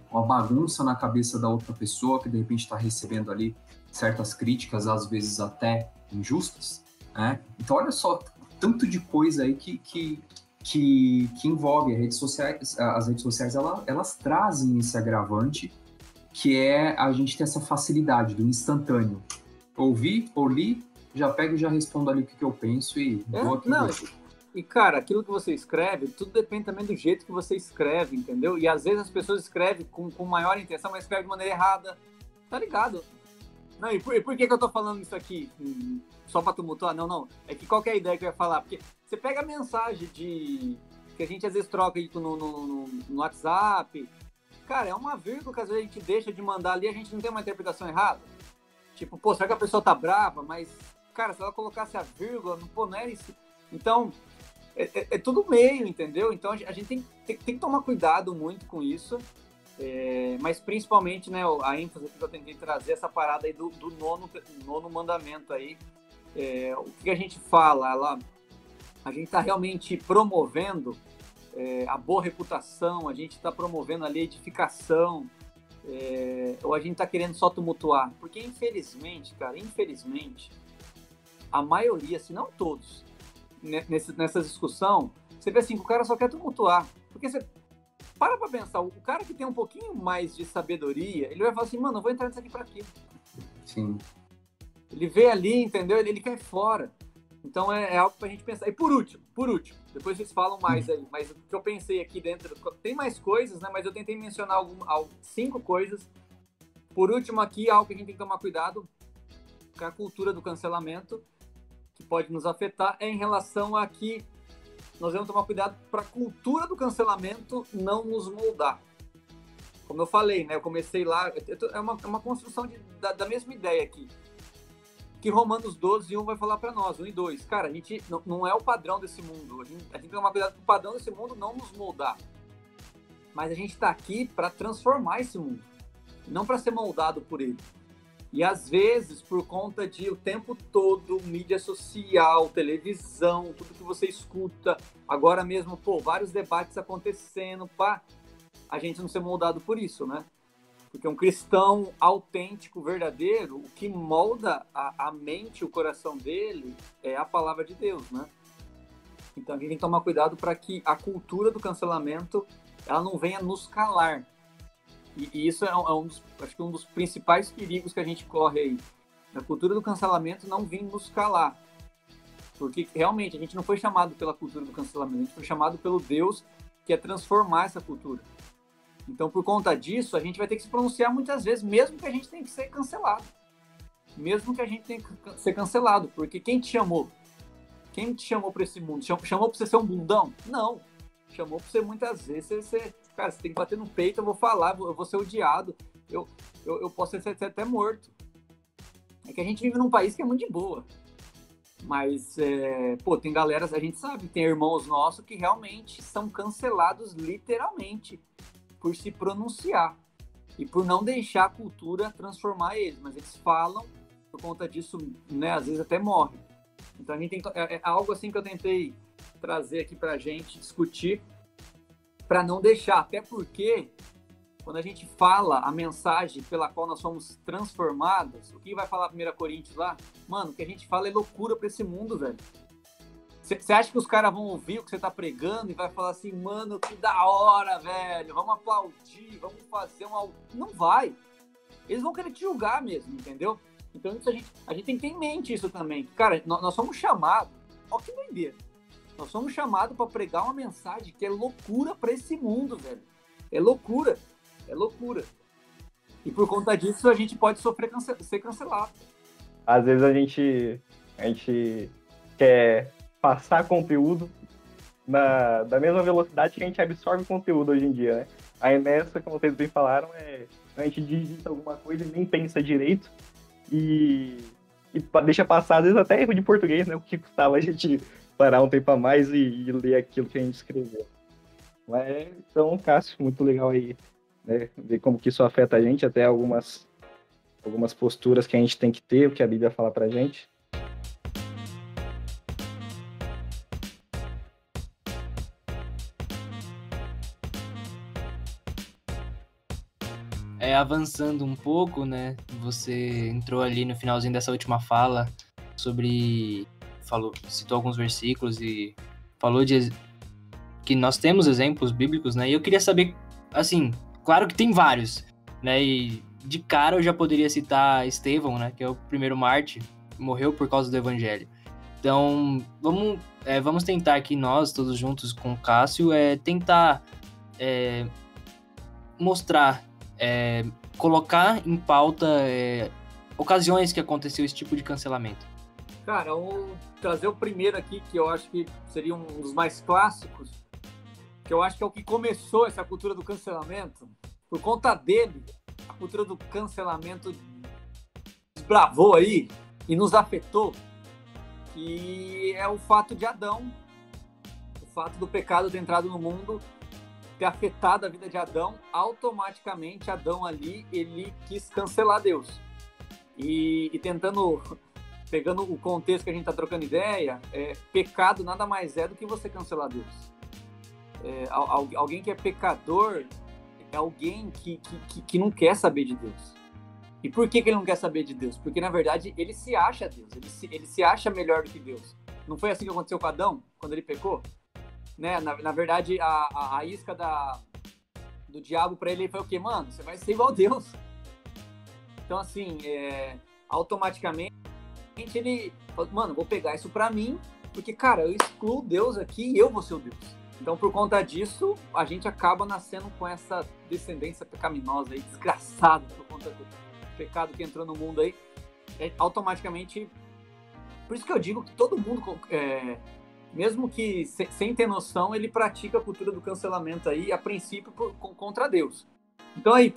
uma bagunça na cabeça da outra pessoa que de repente está recebendo ali certas críticas, às vezes até injustas, né? Então olha só, tanto de coisa aí que envolve as redes sociais, elas trazem esse agravante, que é a gente ter essa facilidade do instantâneo. Ouvi, ou li, já pego e já respondo ali o que eu penso e vou aqui. E, cara, aquilo que você escreve, tudo depende também do jeito que você escreve, entendeu? E às vezes as pessoas escrevem com maior intenção, mas escrevem de maneira errada. Tá ligado? Não, e por que eu tô falando isso aqui? Só pra tumultuar? Não. É que qual que é a ideia que eu ia falar? Porque você pega a mensagem que a gente às vezes troca no WhatsApp. Cara, é uma vírgula que às vezes a gente deixa de mandar ali, a gente não tem uma interpretação errada. Tipo, pô, será que a pessoa tá brava? Mas, cara, se ela colocasse a vírgula, não é isso. Então, é tudo meio, entendeu? Então, a gente tem que tomar cuidado muito com isso. Mas, principalmente, né, a ênfase que eu tentei trazer, essa parada aí do nono mandamento aí. O que a gente fala? A gente tá realmente promovendo a boa reputação, a gente está promovendo ali a edificação, ou a gente está querendo só tumultuar? Porque, infelizmente, cara, a maioria, se não todos, nessa discussão, você vê assim, que o cara só quer tumultuar. Porque você para pra pensar, o cara que tem um pouquinho mais de sabedoria, ele vai falar assim, mano, eu vou entrar nisso aqui pra quê? Sim. Ele vê ali, entendeu? Ele cai fora. Então é algo pra gente pensar. E por último, depois vocês falam mais aí, mas o que eu pensei aqui dentro, tem mais coisas, né? Mas eu tentei mencionar 5 coisas. Por último aqui, algo que a gente tem que tomar cuidado com a cultura do cancelamento, que pode nos afetar, é em relação a que nós devemos tomar cuidado para a cultura do cancelamento não nos moldar. Como eu falei, né? Eu comecei lá, é uma construção da mesma ideia aqui. Que Romanos 12, 1 vai falar para nós, 1 e 2. Cara, a gente não é o padrão desse mundo. A gente tem que tomar cuidado para o padrão desse mundo não nos moldar. Mas a gente está aqui para transformar esse mundo, não para ser moldado por ele. E às vezes, por conta de o tempo todo, mídia social, televisão, tudo que você escuta, agora mesmo, vários debates acontecendo, a gente não ser moldado por isso, né? Porque um cristão autêntico, verdadeiro, o que molda a mente, o coração dele, é a palavra de Deus, né? Então a gente tem que tomar cuidado para que a cultura do cancelamento ela não venha nos calar. E isso acho que um dos principais perigos que a gente corre aí. A cultura do cancelamento não vir nos calar. Porque realmente a gente não foi chamado pela cultura do cancelamento, a gente foi chamado pelo Deus que é transformar essa cultura. Então, por conta disso, a gente vai ter que se pronunciar muitas vezes, mesmo que a gente tenha que ser cancelado. Mesmo que a gente tenha que ser cancelado. Porque quem te chamou? Quem te chamou para esse mundo? Chamou para você ser um bundão? Não. Chamou para você muitas vezes. Cara, você tem que bater no peito, eu vou falar, eu vou ser odiado. Eu posso ser até morto. É que a gente vive num país que é muito de boa. Mas, tem galera, a gente sabe, tem irmãos nossos que realmente são cancelados literalmente por se pronunciar e por não deixar a cultura transformar eles, mas eles falam, por conta disso, né, às vezes até morrem. Então a gente tem, é algo assim que eu tentei trazer aqui pra gente discutir, para não deixar, até porque quando a gente fala a mensagem pela qual nós somos transformados, o que vai falar 1 Coríntios lá? Mano, o que a gente fala é loucura para esse mundo, velho. Você acha que os caras vão ouvir o que você tá pregando e vai falar assim, mano, que da hora, velho, vamos aplaudir, vamos fazer uma... Não vai. Eles vão querer te julgar mesmo, entendeu? Então isso a gente tem que ter em mente isso também. Cara, nós somos chamados, olha que doideira, nós somos chamados para pregar uma mensagem que é loucura para esse mundo, velho. É loucura. E por conta disso a gente pode ser cancelado. Às vezes a gente quer passar conteúdo da mesma velocidade que a gente absorve conteúdo hoje em dia, né? Aí nessa, como vocês bem falaram, a gente digita alguma coisa e nem pensa direito e deixa passar, às vezes até erro de português, né? O que custava a gente parar um tempo a mais e ler aquilo que a gente escreveu. Mas, então, Cássio, muito legal aí, né? Ver como que isso afeta a gente, até algumas posturas que a gente tem que ter, o que a Bíblia fala pra gente. Avançando um pouco, né? Você entrou ali no finalzinho dessa última fala citou alguns versículos e falou que nós temos exemplos bíblicos, né? E eu queria saber, assim, claro que tem vários, né? E de cara eu já poderia citar Estevão, né? Que é o primeiro mártir, morreu por causa do evangelho. Então, vamos tentar aqui nós, todos juntos com o Cássio, tentar mostrar, colocar em pauta ocasiões que aconteceu esse tipo de cancelamento. Cara, eu vou trazer o primeiro aqui, que eu acho que seria um dos mais clássicos, que eu acho que é o que começou essa cultura do cancelamento. Por conta dele, a cultura do cancelamento desbravou aí e nos afetou, que é o fato de Adão, o fato do pecado ter entrado no mundo, ter afetado a vida de Adão. Automaticamente Adão ali, ele quis cancelar Deus. E pegando o contexto que a gente está trocando ideia, pecado nada mais é do que você cancelar Deus. Alguém que é pecador é alguém que não quer saber de Deus. E por que ele não quer saber de Deus? Porque, na verdade, ele se acha Deus. Ele se acha melhor do que Deus. Não foi assim que aconteceu com Adão, quando ele pecou? Né? Na verdade, a isca do diabo para ele foi o quê? Mano, você vai ser igual a Deus. Então, assim, automaticamente ele falou, mano, vou pegar isso para mim, porque, cara, eu excluo Deus aqui e eu vou ser o Deus. Então, por conta disso, a gente acaba nascendo com essa descendência pecaminosa aí, desgraçada, por conta do pecado que entrou no mundo aí. Automaticamente... Por isso que eu digo que todo mundo, mesmo que sem ter noção, ele pratica a cultura do cancelamento aí, a princípio, contra Deus. Então aí,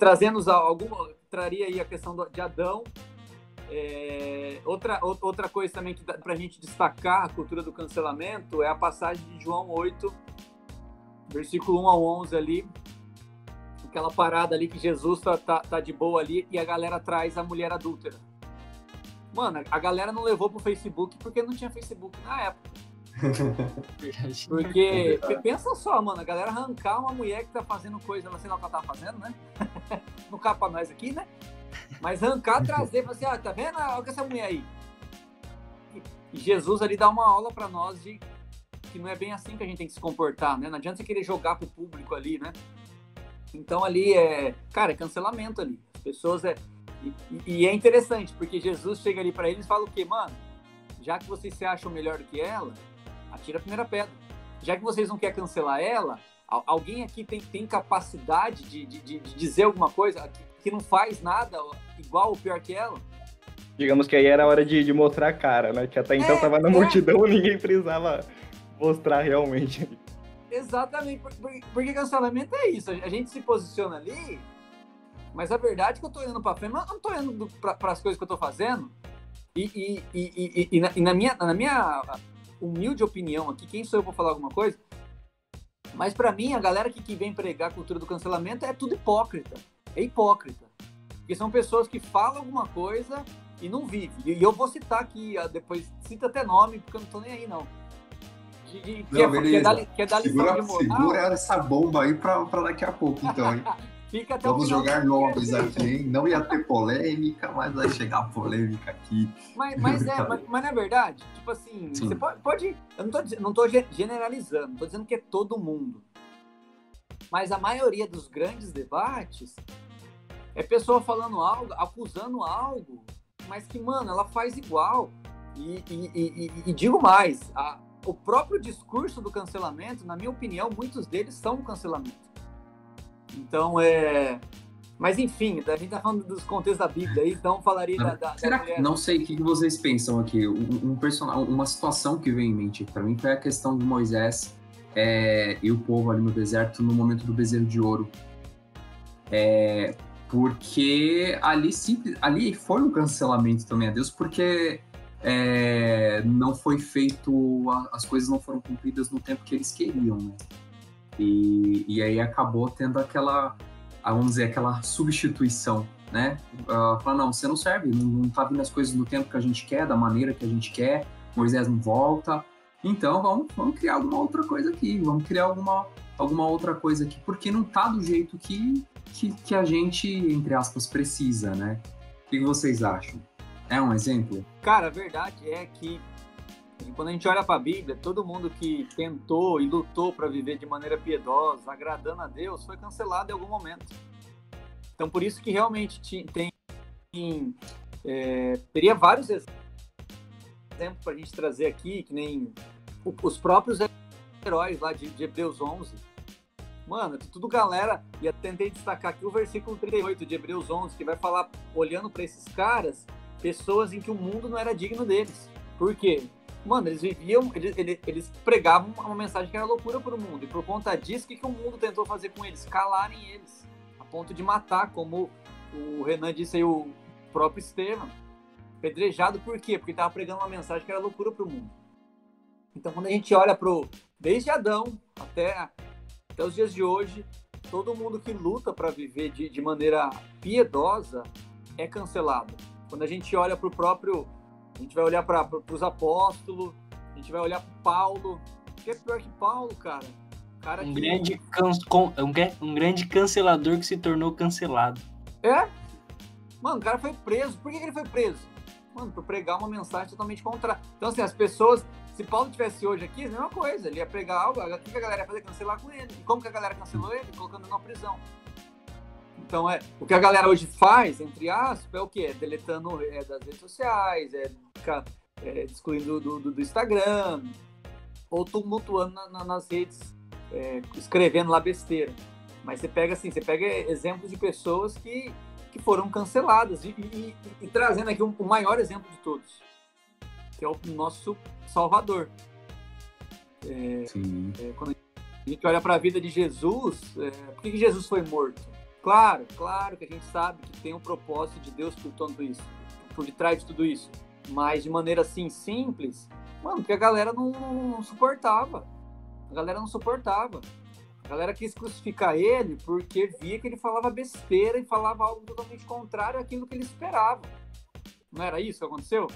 traria aí a questão de Adão. Outra coisa também que dá pra gente destacar a cultura do cancelamento é a passagem de João 8, versículo 1 ao 11 ali, aquela parada ali que Jesus tá de boa ali e a galera traz a mulher adúltera. Mano, a galera não levou pro Facebook porque não tinha Facebook na época. Porque, pensa só, mano, a galera arrancar uma mulher que tá fazendo coisa, não sei lá o que ela tá fazendo, né? No caso pra nós aqui, né? Mas arrancar, trazer, falar assim, tá vendo? Olha essa mulher aí. E Jesus ali dá uma aula pra nós de que não é bem assim que a gente tem que se comportar, né? Não adianta você querer jogar pro público ali, né? Então ali é cancelamento ali. As pessoas E é interessante, porque Jesus chega ali para eles e fala o quê? Mano, já que vocês se acham melhor do que ela, atira a primeira pedra. Já que vocês não querem cancelar ela, alguém aqui tem capacidade de dizer alguma coisa que não faz nada igual ou pior que ela? Digamos que aí era a hora de mostrar a cara, né? Que até então tava na multidão, ninguém precisava mostrar realmente. Exatamente, porque cancelamento é isso. A gente se posiciona ali... Mas a verdade é que eu tô olhando pra frente, mas eu não tô olhando para as coisas que eu tô fazendo. E na minha humilde opinião aqui, quem sou eu pra falar alguma coisa? Mas pra mim, a galera que vem pregar a cultura do cancelamento é tudo hipócrita. É hipócrita. Porque são pessoas que falam alguma coisa e não vivem. E eu vou citar aqui, depois cita até nome, porque eu não tô nem aí, não. Quer dar lição de moral. Segura essa bomba aí pra daqui a pouco, então, hein? Fica até Vamos jogar nomes aqui, hein? Não ia ter polêmica, mas vai chegar a polêmica aqui. Mas na verdade, tipo assim, sim, você pode eu não tô generalizando, não tô dizendo que é todo mundo. Mas a maioria dos grandes debates é pessoa falando algo, acusando algo, mas que, mano, ela faz igual. E digo mais, o próprio discurso do cancelamento, na minha opinião, muitos deles são um cancelamento. Então, Mas, enfim, a gente tá falando dos contextos da Bíblia aí, então falaria da mulher... Não sei o que vocês pensam aqui. Uma situação que veio em mente para mim foi a questão de Moisés e o povo ali no deserto no momento do bezerro de ouro. Porque ali foi um cancelamento também a Deus, porque não foi feito... As coisas não foram cumpridas no tempo que eles queriam, né? E aí acabou tendo aquela, vamos dizer, aquela substituição, né? Falar, não, você não serve, não tá vindo as coisas no tempo que a gente quer, da maneira que a gente quer, Moisés não volta, então vamos criar alguma outra coisa aqui, vamos criar alguma outra coisa aqui, porque não tá do jeito que a gente, entre aspas, precisa, né? O que vocês acham? É um exemplo? Cara, a verdade é que quando a gente olha para a Bíblia, todo mundo que tentou e lutou para viver de maneira piedosa, agradando a Deus, foi cancelado em algum momento. Então, por isso que realmente teria vários exemplos para a gente trazer aqui, que nem os próprios heróis lá de Hebreus 11. Mano, tudo galera, e eu tentei destacar aqui o versículo 38 de Hebreus 11, que vai falar, olhando para esses caras, pessoas em que o mundo não era digno deles. Por quê? Mano, eles viviam, eles pregavam uma mensagem que era loucura para o mundo. E por conta disso, o que o mundo tentou fazer com eles? Calarem eles, a ponto de matar, como o Renan disse aí, o próprio Estevão. Pedrejado por quê? Porque estava pregando uma mensagem que era loucura para o mundo. Então, quando a gente olha desde Adão até os dias de hoje, todo mundo que luta para viver de maneira piedosa é cancelado. Quando a gente olha para o próprio... A gente vai olhar para os apóstolos, a gente vai olhar para Paulo. O que é pior que Paulo, cara? Um grande cancelador que se tornou cancelado. Mano, o cara foi preso. Por que ele foi preso? Mano, por pregar uma mensagem totalmente contrária. Então, assim, as pessoas Se Paulo tivesse hoje aqui, é a mesma coisa. Ele ia pregar algo, o que a galera ia fazer? Cancelar com ele. E como que a galera cancelou ele? Colocando ele na prisão. Então, o que a galera hoje faz, entre aspas, é o quê? É deletando das redes sociais, ficar excluindo do Instagram, ou tumultuando nas redes, escrevendo lá besteira. Mas você pega exemplos de pessoas que foram canceladas e trazendo aqui o maior exemplo de todos, que é o nosso Salvador. Quando a gente olha para a vida de Jesus, por que Jesus foi morto? Claro que a gente sabe que tem um propósito de Deus por tudo isso, por detrás de tudo isso, mas de maneira assim simples, porque a galera não suportava. A galera quis crucificar ele porque via que ele falava besteira e falava algo totalmente contrário àquilo que ele esperava. Não era isso que aconteceu?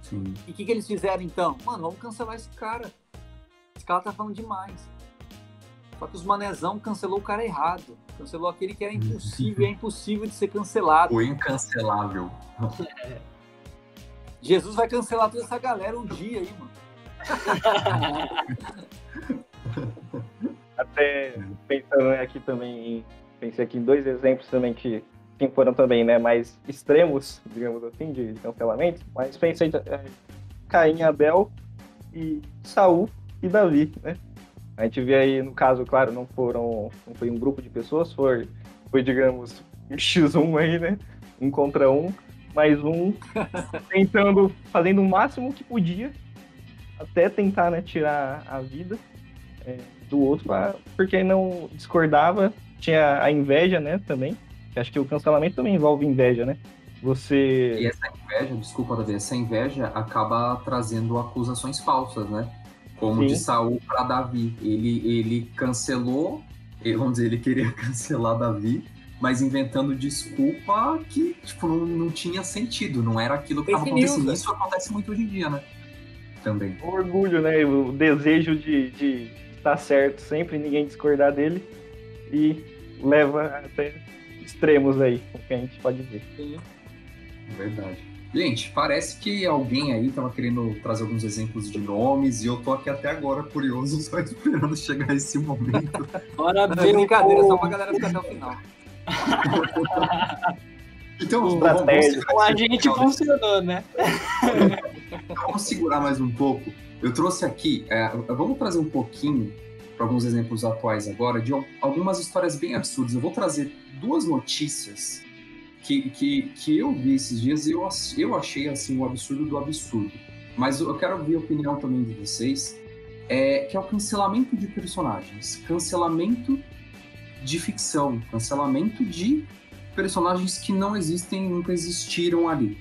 Sim. E o que eles fizeram então? Vamos cancelar esse cara. Esse cara tá falando demais. Só que os manezão cancelou o cara errado. Cancelou aquele que era impossível, é impossível de ser cancelado. O incancelável. Jesus vai cancelar toda essa galera um dia aí, mano. Até pensando aqui também, pensei aqui em 2 exemplos também que foram também, né, mais extremos, digamos assim, de cancelamento, mas pensei Caim, Abel e Saul e Davi, né? A gente vê aí, no caso, claro, não foi um grupo de pessoas, foi digamos, um X1 aí, né? 1 contra 1, mais um fazendo o máximo que podia, até tentar, né, tirar a vida do outro, porque não discordava, tinha a inveja, né, também. Acho que o cancelamento também envolve inveja, né? E essa inveja, desculpa, Davi, essa inveja acaba trazendo acusações falsas, né? Como Sim. de Saul para Davi. Ele cancelou, vamos dizer, ele queria cancelar Davi, mas inventando desculpa que, tipo, não tinha sentido, não era aquilo que estava acontecendo. Isso acontece muito hoje em dia, né? Também. O orgulho, né? O desejo de estar certo sempre, ninguém discordar dele, e leva até extremos aí, o que a gente pode ver. Sim. Verdade. Gente, parece que alguém aí tava querendo trazer alguns exemplos de nomes e eu tô aqui até agora curioso, só esperando chegar esse momento. Bora ver. Brincadeira, só pra galera ficar até o final. Então, com a gente funcionou, né? Vamos segurar mais um pouco. Eu trouxe aqui, vamos trazer um pouquinho para alguns exemplos atuais agora de algumas histórias bem absurdas. Eu vou trazer 2 notícias que eu vi esses dias e eu achei assim o absurdo do absurdo. Mas eu quero ouvir a opinião também de vocês, que é o cancelamento de personagens, cancelamento de ficção, cancelamento de personagens que não existem, nunca existiram ali.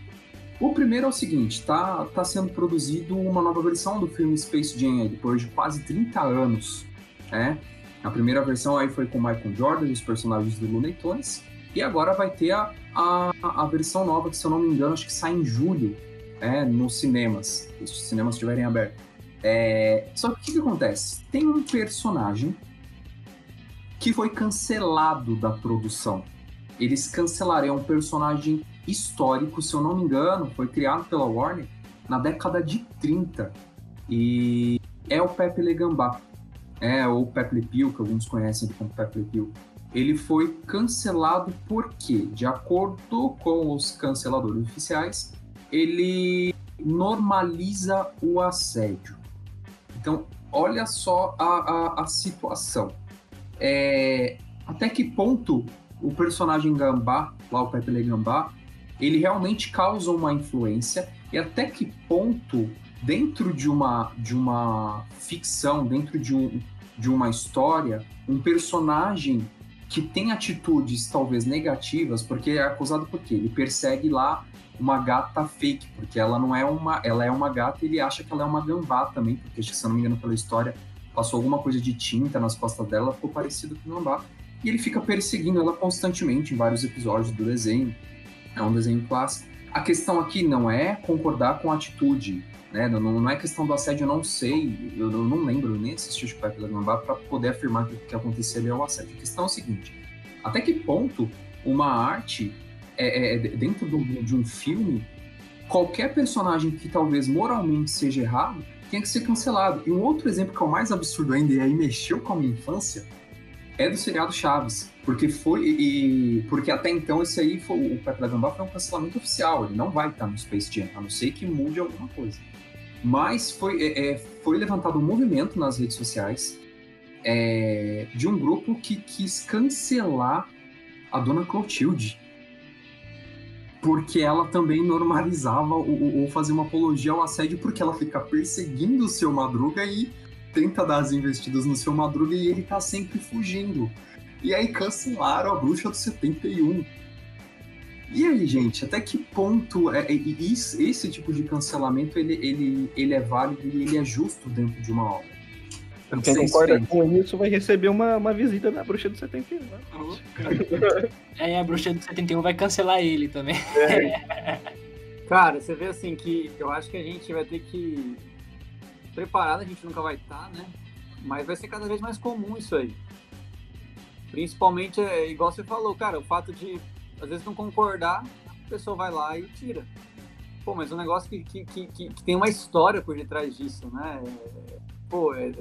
O primeiro é o seguinte, tá sendo produzido uma nova versão do filme Space Jam aí, depois de quase 30 anos, né? A primeira versão aí foi com Michael Jordan e os personagens do Looney Tunes, e agora vai ter a versão nova, que se eu não me engano, acho que sai em julho, nos cinemas, se os cinemas estiverem abertos. Só que o que acontece? Tem um personagem que foi cancelado da produção. Eles cancelaram um personagem histórico, se eu não me engano, foi criado pela Warner na década de 30. E é o Pepe Le Gambá. Ou Pepe Le Pew, que alguns conhecem como Pepe Le Pew. Ele foi cancelado porque, de acordo com os canceladores oficiais, ele normaliza o assédio. Então, olha só a situação. Até que ponto o personagem Gambá, lá o Pepe Le Gambá, ele realmente causa uma influência, e até que ponto, dentro de uma ficção, dentro de uma história, um personagem que tem atitudes talvez negativas, porque é acusado por quê? Ele persegue lá uma gata fake, porque ela é uma gata e ele acha que ela é uma gambá também, porque, se eu não me engano, pela história, passou alguma coisa de tinta nas costas dela, ficou parecido com gambá, e ele fica perseguindo ela constantemente em vários episódios do desenho. É um desenho clássico. A questão aqui não é concordar com a atitude, né? Não é questão do assédio, eu não sei, eu não lembro, eu nem assisti o Pepe Le Gambá para poder afirmar que o que acontecia ali é o assédio. A questão é o seguinte, até que ponto uma arte, dentro de um filme, qualquer personagem que talvez moralmente seja errado, tinha que ser cancelado. E um outro exemplo que é o mais absurdo ainda, e aí mexeu com a minha infância, é do seriado Chaves. Porque até então esse aí, o Pepe da Gambá foi um cancelamento oficial, ele não vai estar no Space Jam, a não ser que mude alguma coisa. Mas foi levantado um movimento nas redes sociais de um grupo que quis cancelar a Dona Clotilde, porque ela também normalizava ou fazia uma apologia ao assédio, porque ela fica perseguindo o Seu Madruga e tenta dar as investidas no Seu Madruga e ele tá sempre fugindo. E aí cancelaram a Bruxa do 71. E aí, gente, até que ponto esse tipo de cancelamento ele é válido e ele é justo dentro de uma obra? Quem concorda com isso vai receber uma visita da Bruxa do 71. Né? A Bruxa do 71 vai cancelar ele também. Cara, você vê assim que eu acho que a gente vai ter que... Preparado a gente nunca vai estar, né? Mas vai ser cada vez mais comum isso aí. Principalmente, igual você falou, cara, o fato de, às vezes, não concordar, a pessoa vai lá e tira. Pô, mas um negócio que tem uma história por detrás disso, né?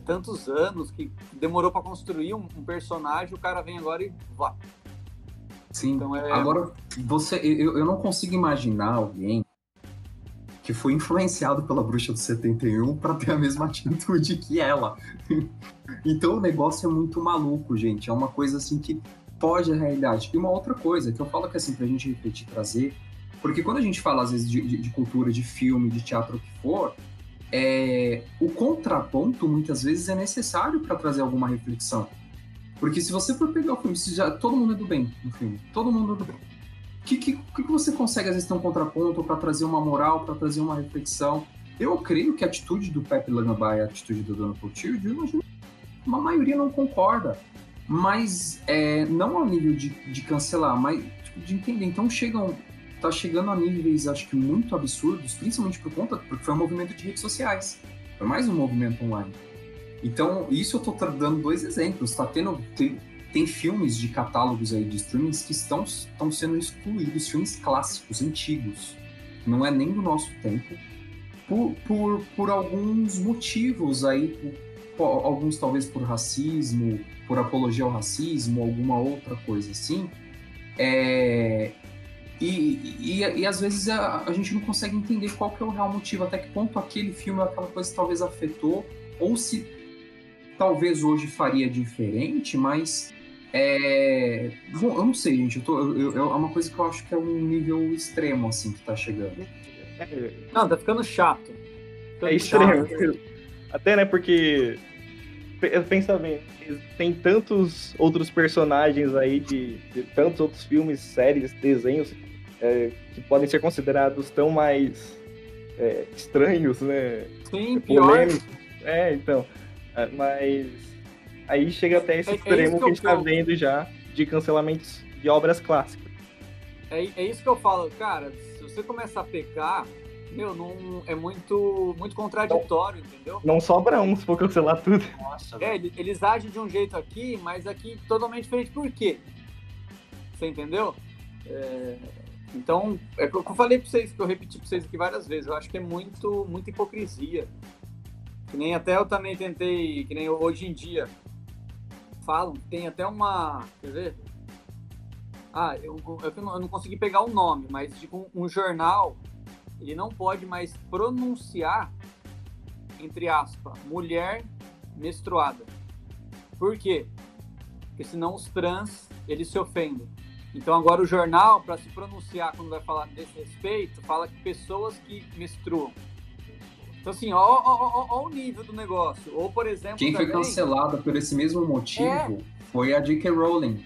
Tantos anos que demorou para construir um personagem, o cara vem agora e vá. Sim, então, agora, eu não consigo imaginar alguém que foi influenciado pela Bruxa do 71 para ter a mesma atitude que ela. Então o negócio é muito maluco, gente. É uma coisa assim que foge à realidade. E uma outra coisa que eu falo que assim, pra gente refletir, trazer, porque quando a gente fala às vezes de cultura, de filme, de teatro, o que for, o contraponto muitas vezes é necessário para trazer alguma reflexão. Porque se você for pegar o filme, todo mundo é do bem no filme, todo mundo é do bem. O que você consegue, às vezes, ter um contraponto para trazer uma moral, para trazer uma reflexão? Eu creio que a atitude do Pepe Le Gambá e a atitude do Dona Clotilde, eu imagino, uma maioria não concorda. Mas não ao nível de cancelar, mas tipo, de entender. Então tá chegando a níveis, acho que muito absurdos, principalmente porque foi um movimento de redes sociais. Foi mais um movimento online. Então, isso eu tô dando 2 exemplos. Tem filmes de catálogos aí de streamings que estão sendo excluídos, filmes clássicos, antigos, não é nem do nosso tempo, por alguns motivos aí, alguns talvez por racismo, por apologia ao racismo, alguma outra coisa assim, e às vezes a gente não consegue entender qual que é o real motivo, até que ponto aquele filme ou aquela coisa talvez afetou, ou se talvez hoje faria diferente, mas bom, eu não sei, gente. É uma coisa que eu acho que é um nível extremo, assim, que tá chegando. Não, tá ficando chato. Extremo. Chato. Até, né, porque... Pensa bem, tem tantos outros personagens aí de tantos outros filmes, séries, desenhos que podem ser considerados tão mais estranhos, né? Sim, pior. Então. Mas... Aí chega até esse extremo que a gente tá vendo já de cancelamentos de obras clássicas. É isso que eu falo, cara, se você começar a pecar, não, é muito contraditório, entendeu? Não sobra um se for cancelar tudo. Nossa, eles agem de um jeito aqui, mas aqui totalmente diferente. Por quê? Você entendeu? Então, é o que eu falei pra vocês, que eu repeti pra vocês aqui várias vezes, eu acho que é muita hipocrisia. Que nem até eu também tentei, que nem hoje em dia falam, tem até uma, quer ver? Eu não consegui pegar o nome, mas tipo um jornal, ele não pode mais pronunciar, entre aspas, mulher menstruada. Por quê? Porque senão os trans, eles se ofendem. Então agora o jornal, para se pronunciar quando vai falar desse respeito, fala que pessoas que menstruam. Então, assim, ó o nível do negócio. Ou, por exemplo... Quem foi cancelada por esse mesmo motivo foi a J.K. Rowling.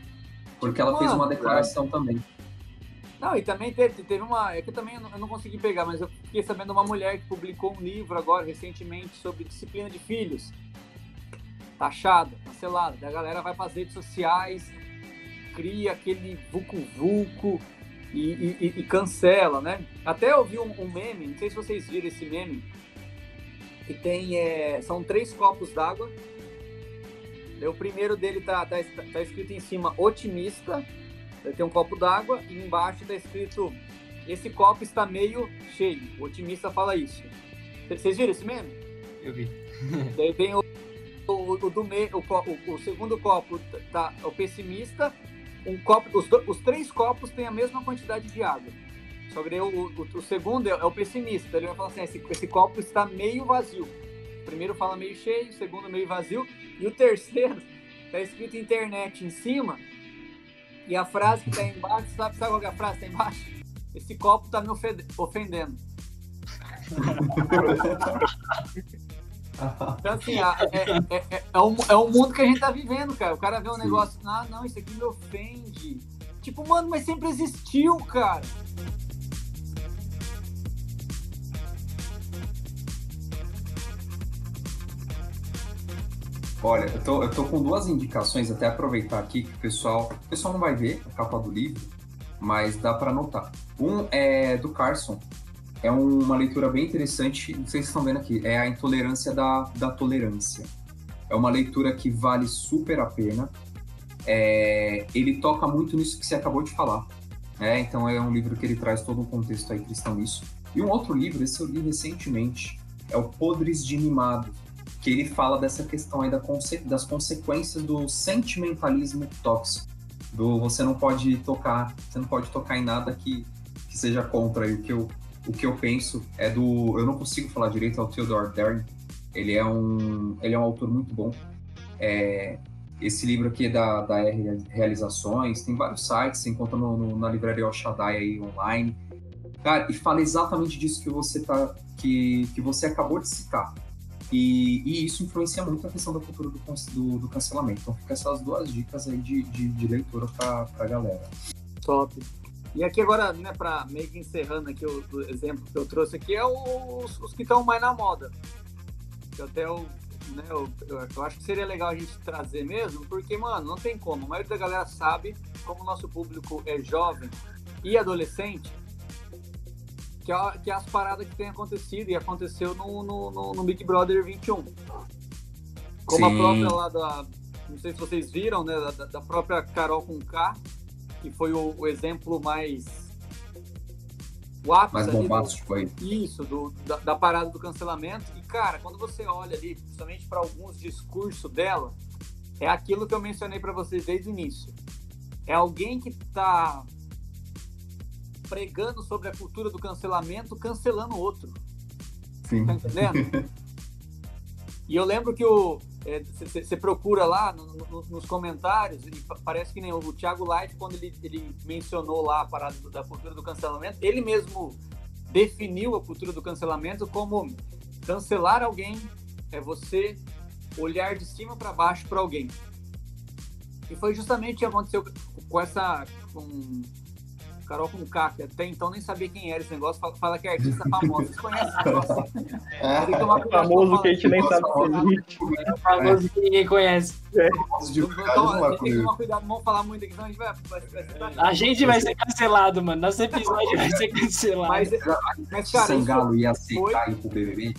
Porque ela fez uma declaração também. Não, e também teve uma... É que também eu não consegui pegar, mas eu fiquei sabendo de uma mulher que publicou um livro agora, recentemente, sobre disciplina de filhos. Taxada, cancelada. Daí a galera vai para as redes sociais, cria aquele vucu-vucu e cancela, né? Até eu vi um meme, não sei se vocês viram esse meme, que tem, são 3 copos d'água. O primeiro dele tá escrito em cima otimista, tem um copo d'água e embaixo tá escrito esse copo está meio cheio. O otimista fala isso. Vocês viram esse meme? Eu vi. Daí tem o do meio, o segundo copo tá o pessimista, os 3 copos têm a mesma quantidade de água. Só que daí o segundo é o pessimista. Ele vai falar assim, esse copo está meio vazio. O primeiro fala meio cheio, o segundo meio vazio, e o terceiro tá escrito internet em cima, e a frase que tá embaixo, sabe qual é a frase que tá embaixo? Esse copo tá me ofendendo. Então, assim, é um mundo que a gente tá vivendo, cara. O cara vê um negócio, não, isso aqui me ofende. Tipo, mano, mas sempre existiu, cara. Olha, eu tô com 2 indicações, até aproveitar aqui que o pessoal não vai ver a capa do livro, mas dá para anotar. Um é do Carson. É uma leitura bem interessante, não sei se vocês estão vendo aqui, é A Intolerância da Tolerância. É uma leitura que vale super a pena. Ele toca muito nisso que você acabou de falar. Então é um livro que ele traz todo um contexto aí cristão nisso. E um outro livro, esse eu li recentemente, é o Podres de Mimado, que ele fala dessa questão aí das consequências do sentimentalismo tóxico. Você não pode tocar em nada que seja contra aí. O que eu penso eu não consigo falar direito, é o Theodore Dern. Ele é um autor muito bom. Esse livro aqui é da R Realizações, tem vários sites, você encontra na livraria El Shaddai aí online. Cara, e fala exatamente disso que você acabou de citar. E isso influencia muito a questão da cultura do cancelamento. Então fica essas 2 dicas aí de leitura pra galera. Top. E aqui agora, né, para meio que encerrando aqui o exemplo que eu trouxe aqui, é os que estão mais na moda. Que até eu acho que seria legal a gente trazer mesmo, porque, mano, não tem como. A maioria da galera sabe, como o nosso público é jovem e adolescente, que é as paradas que tem acontecido e aconteceu no Big Brother 21. Como a própria lá não sei se vocês viram, né, da própria Carol Conká, que foi o exemplo mais bombástico aí. Isso, da parada do cancelamento. E, cara, quando você olha ali, principalmente para alguns discursos dela, é aquilo que eu mencionei para vocês desde o início. É alguém que tá pregando sobre a cultura do cancelamento, cancelando o outro. Sim. Tá entendendo? E eu lembro que você procura lá nos comentários, e parece que nem o Thiago Life, quando ele mencionou lá a parada da cultura do cancelamento, ele mesmo definiu a cultura do cancelamento como cancelar alguém é você olhar de cima para baixo para alguém. E foi justamente o que aconteceu com Carol Conká, que até então nem sabia quem era esse negócio, fala que é artista famosa. Vocês conhecem esse negócio? Famoso que a gente nem sabe se existe. Famoso que ninguém conhece. Então, tem que tomar cuidado, não vamos falar muito aqui, senão a gente vai a gente vai ser cancelado, mano. Nosso episódio vai ser cancelado. Mas cara, Sangalo ia aceitar ir pro BBB?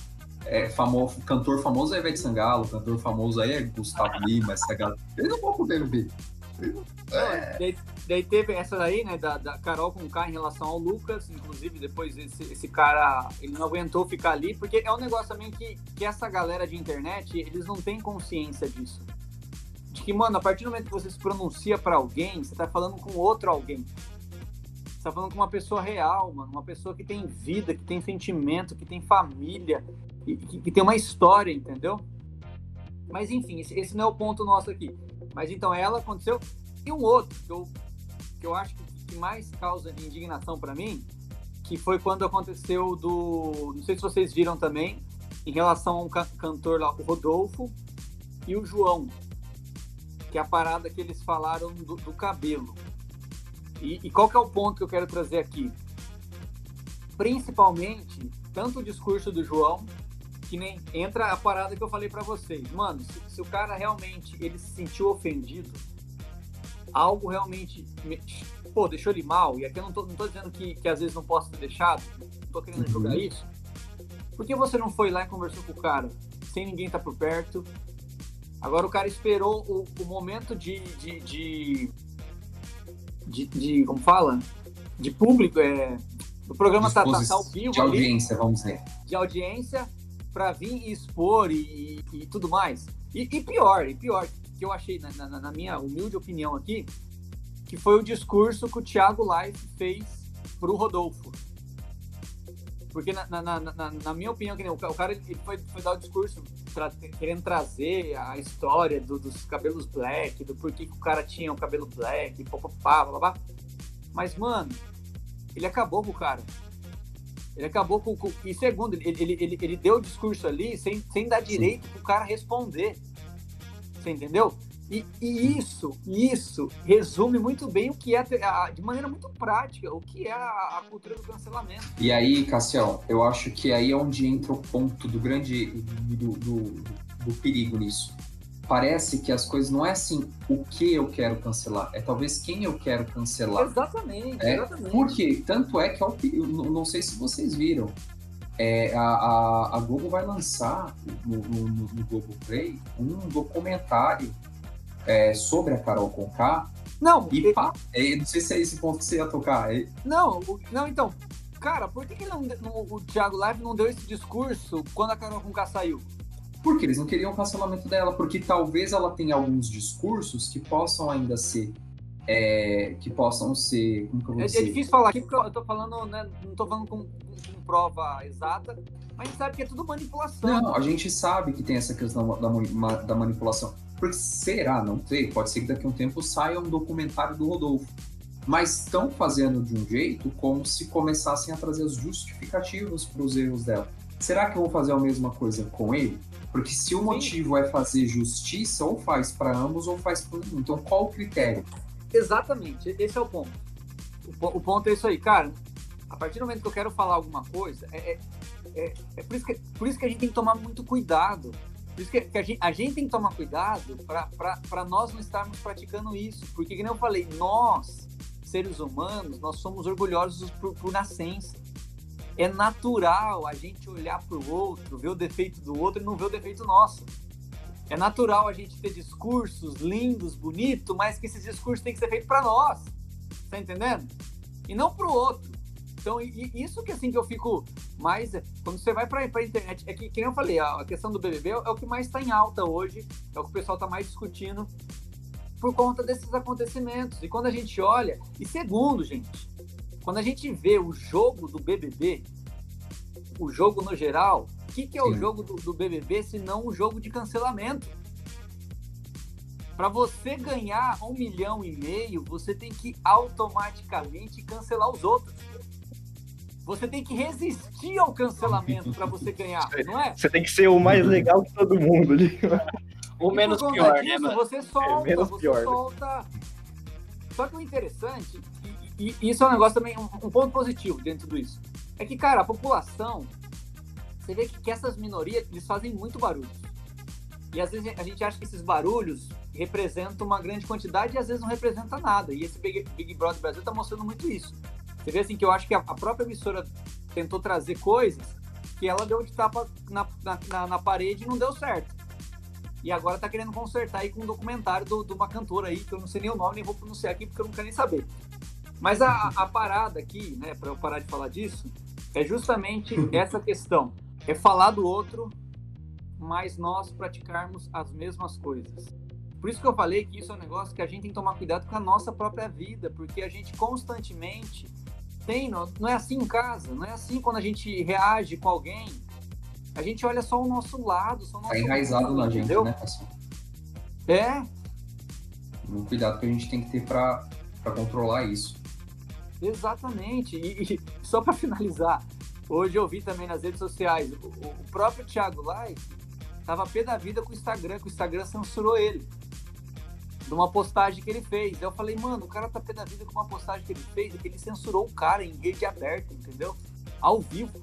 Cantor famoso é Ivete Sangalo, cantor famoso aí é Gustavo Lima, essa galera. Eles não vão pro BBB. Daí teve essa daí, né, da Carol Conká em relação ao Lucas, inclusive depois esse cara, ele não aguentou ficar ali, porque é um negócio também que essa galera de internet, eles não têm consciência disso. De que, mano, a partir do momento que você se pronuncia pra alguém, você tá falando com outro alguém. Você tá falando com uma pessoa real, mano, uma pessoa que tem vida, que tem sentimento, que tem família, que tem uma história, entendeu? Mas enfim, esse não é o ponto nosso aqui. Mas então ela aconteceu. E um outro que eu acho que mais causa indignação para mim, que foi quando aconteceu não sei se vocês viram também, em relação a um cantor lá, o Rodolfo e o João, que é a parada que eles falaram do cabelo. E qual que é o ponto que eu quero trazer aqui? Principalmente, tanto o discurso do João, que nem entra a parada que eu falei pra vocês. Mano, se o cara realmente ele se sentiu ofendido, algo realmente deixou ele mal, e aqui eu não tô dizendo que às vezes não possa ter deixado, não tô querendo jogar isso. Por que você não foi lá e conversou com o cara, sem ninguém estar por perto? Agora o cara esperou o momento de como fala? De público, o programa tá ao vivo. De audiência, vamos dizer. De audiência, para vir expor e tudo mais. E pior, que eu achei, na minha humilde opinião aqui, que foi o discurso que o Thiago Life fez pro Rodolfo. Porque, na minha opinião, o cara ele foi dar o discurso querendo trazer a história dos cabelos black, do porquê que o cara tinha o cabelo black, blá, blá, blá. Mas, mano, ele acabou com o cara. Ele acabou com... E segundo, ele deu o discurso ali sem dar direito pro cara responder. Você entendeu? E isso resume muito bem o que é, de maneira muito prática, o que é a cultura do cancelamento. E aí, Cassião, eu acho que aí é onde entra o ponto do perigo nisso. Parece que as coisas não é assim, o que eu quero cancelar, é talvez quem eu quero cancelar. Exatamente. Porque, tanto é que, eu não sei se vocês viram, a Globo vai lançar no Globoplay um documentário sobre a Carol Conká. Não, não sei se é esse ponto que você ia tocar. Não, então, cara, por que o Thiago Live não deu esse discurso quando a Carol Conká saiu? Porque eles não queriam o cancelamento dela, porque talvez ela tenha alguns discursos que possam ainda ser, como que eu vou dizer? É difícil falar aqui, porque eu tô falando, né, não tô falando com prova exata, mas a gente sabe que é tudo manipulação. Não, a gente sabe que tem essa questão da manipulação. Porque será, não sei, pode ser que daqui a um tempo saia um documentário do Rodolfo. Mas estão fazendo de um jeito como se começassem a trazer os justificativos para os erros dela. Será que eu vou fazer a mesma coisa com ele? Porque se o motivo é fazer justiça, ou faz para ambos ou faz para um. Então, qual o critério? Exatamente, esse é o ponto. O ponto é isso aí, cara. A partir do momento que eu quero falar alguma coisa, por isso que a gente tem que tomar muito cuidado. Por isso que a gente tem que tomar cuidado para nós não estarmos praticando isso. Porque, como eu falei, nós, seres humanos, nós somos orgulhosos por nascença. É natural a gente olhar para o outro, ver o defeito do outro e não ver o defeito nosso. É natural a gente ter discursos lindos, bonitos, mas que esses discursos têm que ser feitos para nós. Tá entendendo? E não para o outro. Então, isso que assim que eu fico mais... Quando você vai para a internet... É que nem eu falei, a questão do BBB é o que mais está em alta hoje, é o que o pessoal está mais discutindo por conta desses acontecimentos. E quando a gente olha... E segundo, gente, quando a gente vê o jogo do BBB, o jogo no geral, o que é o jogo do BBB se não um jogo de cancelamento? Para você ganhar 1,5 milhão, você tem que automaticamente cancelar os outros. Você tem que resistir ao cancelamento para você ganhar, não é? Você tem que ser o mais legal que todo mundo ali. Ou menos pior, disso, né? Você solta, solta. Só que o interessante, e isso é um negócio também, um ponto positivo dentro disso, é que, cara, a população, você vê que essas minorias, eles fazem muito barulho. E às vezes a gente acha que esses barulhos representam uma grande quantidade e às vezes não representa nada. E esse Big Brother Brasil tá mostrando muito isso. Você vê assim que eu acho que a própria emissora tentou trazer coisas que ela deu de tapa na parede e não deu certo. E agora tá querendo consertar aí com um documentário de uma cantora aí, que eu não sei nem o nome, nem vou pronunciar aqui porque eu não quero nem saber. Mas a parada aqui, né, para eu parar de falar disso, é justamente essa questão. É falar do outro, mas nós praticarmos as mesmas coisas. Por isso que eu falei que isso é um negócio que a gente tem que tomar cuidado com a nossa própria vida, porque a gente constantemente não é assim em casa, não é assim quando a gente reage com alguém, a gente olha só o nosso lado, só o nosso tá enraizado na gente, entendeu? Né, assim. Um cuidado que a gente tem que ter para controlar isso. Exatamente. E só para finalizar, hoje eu vi também nas redes sociais, o próprio Thiago Life tava pé da vida com o Instagram, que o Instagram censurou ele de uma postagem que ele fez. Aí eu falei, mano, o cara tá pé da vida com uma postagem que ele fez, ele censurou o cara em rede aberta, entendeu? Ao vivo.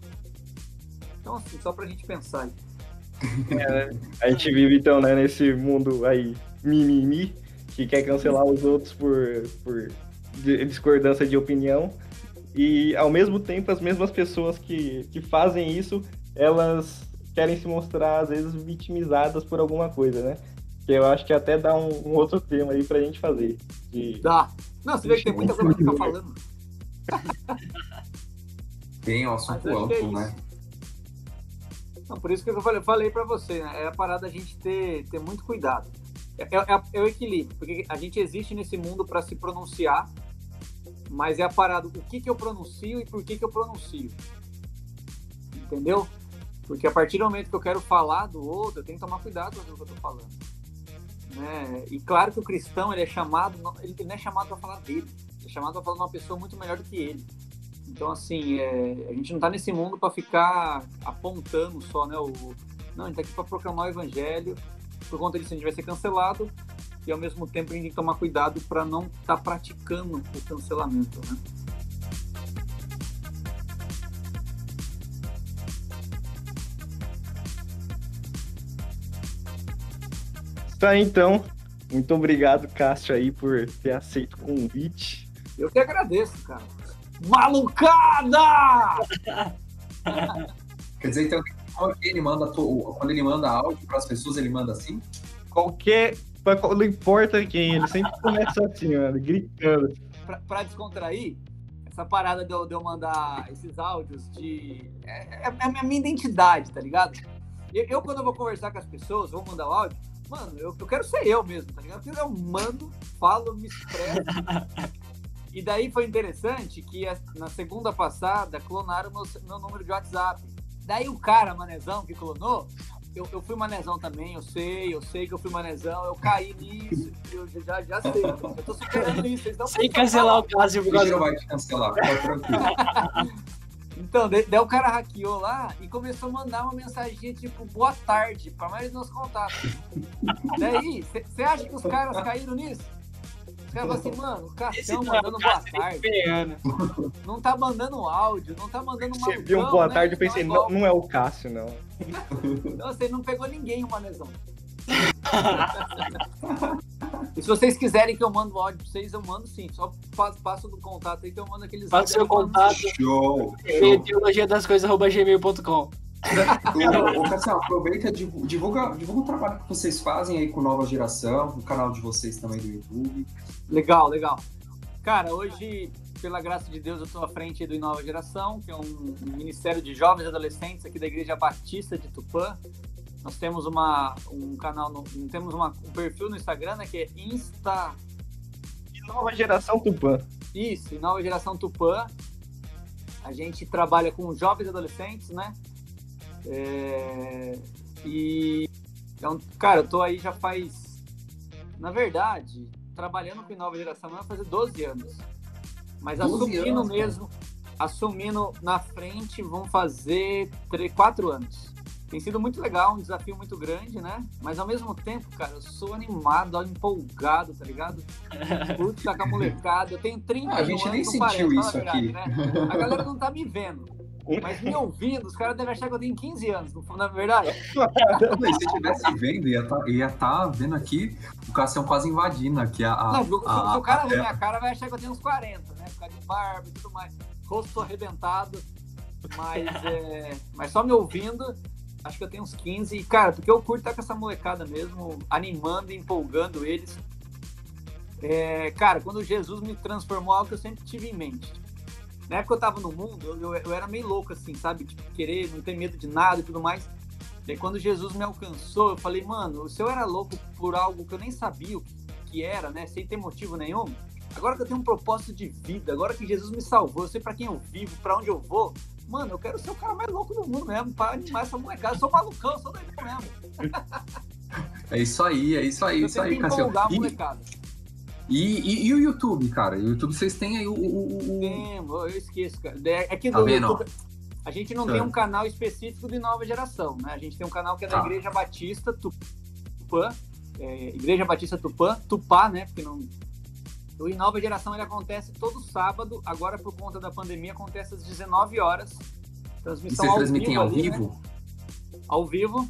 Então, assim, só pra gente pensar. A gente vive, então, né, nesse mundo aí, mimimi, que quer cancelar os outros por discordância de opinião. E, ao mesmo tempo, as mesmas pessoas que fazem isso, elas querem se mostrar, às vezes, vitimizadas por alguma coisa, né? Que eu acho que até dá um outro tema aí pra gente fazer. Dá. Não, você vê que tem muita coisa pra ficar falando. Tem um assunto amplo, né? Não, por isso que eu falei para você, né? É a parada a gente ter muito cuidado. É o equilíbrio, porque a gente existe nesse mundo para se pronunciar, mas é a parada, o que eu pronuncio e por que eu pronuncio. Entendeu? Porque a partir do momento que eu quero falar do outro, eu tenho que tomar cuidado com o que eu estou falando. Né? E claro que o cristão, ele não é chamado para falar dele, ele é chamado para falar de uma pessoa muito melhor do que ele. Então, assim, a gente não está nesse mundo para ficar apontando só, né? Não, a gente está aqui para proclamar o evangelho. Por conta disso, a gente vai ser cancelado. E, ao mesmo tempo, a gente tem que tomar cuidado para não estar praticando o cancelamento, né? Tá, então. Muito obrigado, Cássio, aí, por ter aceito o convite. Eu que agradeço, cara. Malucada! Quer dizer, então, quando ele manda áudio para as pessoas, ele manda assim? Não importa quem, ele sempre começa assim, mano, gritando. Pra descontrair, essa parada de eu mandar esses áudios é a minha identidade, tá ligado? Eu, quando eu vou conversar com as pessoas, vou mandar o áudio, mano, eu quero ser eu mesmo, tá ligado? Porque eu mando, falo, me expresso. E daí foi interessante que na segunda passada clonaram meu número de WhatsApp. Daí o cara, manezão, que clonou, eu fui manezão também, eu sei que eu fui manezão, eu caí nisso, eu já sei, eu tô superando isso. Vocês não sem cancelar o caso. O não vai te cancelar, fica tranquilo. Então, daí o cara hackeou lá e começou a mandar uma mensagem tipo, boa tarde, pra mais dos meus contatos. Daí, você acha que os caras caíram nisso? Os caras falam assim, mano, o Cassião mandando boa tarde. Não tá mandando áudio, não tá mandando uma. Você viu um boa tarde, eu pensei, não é o Cássio, não. Não, você não pegou ninguém, o manezão. E se vocês quiserem que eu mando o áudio pra vocês, eu mando sim. Só passo do contato aí que eu mando aqueles áudios. Passa seu contato. Show! teologiadascoisas@gmail.com. Ô, Cassião, aproveita e divulga o trabalho que vocês fazem aí com Nova Geração, o canal de vocês também do YouTube. Legal. Cara, hoje, pela graça de Deus, eu estou à frente do Nova Geração, que é um ministério de jovens e adolescentes aqui da Igreja Batista de Tupã. Nós temos um canal, temos um perfil no Instagram, né, que é Insta... Nova Geração Tupã. Isso, Nova Geração Tupã. A gente trabalha com jovens e adolescentes, né? Então, cara, eu tô aí já faz... Na verdade, trabalhando com Nova Geração vai fazer 12 anos. Mas assumindo na frente, vão fazer 4 anos. Tem sido muito legal, um desafio muito grande, né? Mas ao mesmo tempo, cara, eu sou animado, empolgado, tá ligado? Curto tá com a molecada, eu tenho 30 anos. A gente nem sentiu isso aqui. Né? A galera não tá me vendo. Mas me ouvindo, os caras devem achar que eu tenho 15 anos, não é verdade? Se estivesse vendo, ia tá vendo aqui o Cassião quase invadindo aqui se o cara ver minha cara, vai achar que eu tenho uns 40, né? Ficar de barba e tudo mais. Rosto arrebentado. Mas só me ouvindo, acho que eu tenho uns 15. E, cara, porque eu curto estar com essa molecada mesmo, animando e empolgando eles. Cara, quando Jesus me transformou, algo que eu sempre tive em mente. Na época que eu tava no mundo, eu era meio louco, assim, sabe? Tipo, querer, não ter medo de nada e tudo mais. E aí, quando Jesus me alcançou, eu falei, mano, se eu era louco por algo que eu nem sabia o que era, né? Sem ter motivo nenhum, agora que eu tenho um propósito de vida, agora que Jesus me salvou, eu sei pra quem eu vivo, pra onde eu vou, mano, eu quero ser o cara mais louco do mundo mesmo, pra animar essa molecada. Eu sou malucão, eu sou doidão mesmo. É isso aí, Cassião. E o YouTube, cara? O YouTube, vocês têm aí eu esqueço, cara. É que tá do vendo? YouTube, a gente não tem um canal específico de Nova Geração, né? A gente tem um canal que é da Igreja Batista Tupã, Igreja Batista Tupá, né? Porque não... O Nova Geração, ele acontece todo sábado, agora por conta da pandemia, acontece às 19 horas. Transmissão e vocês transmitem ao vivo? Né? Ao vivo.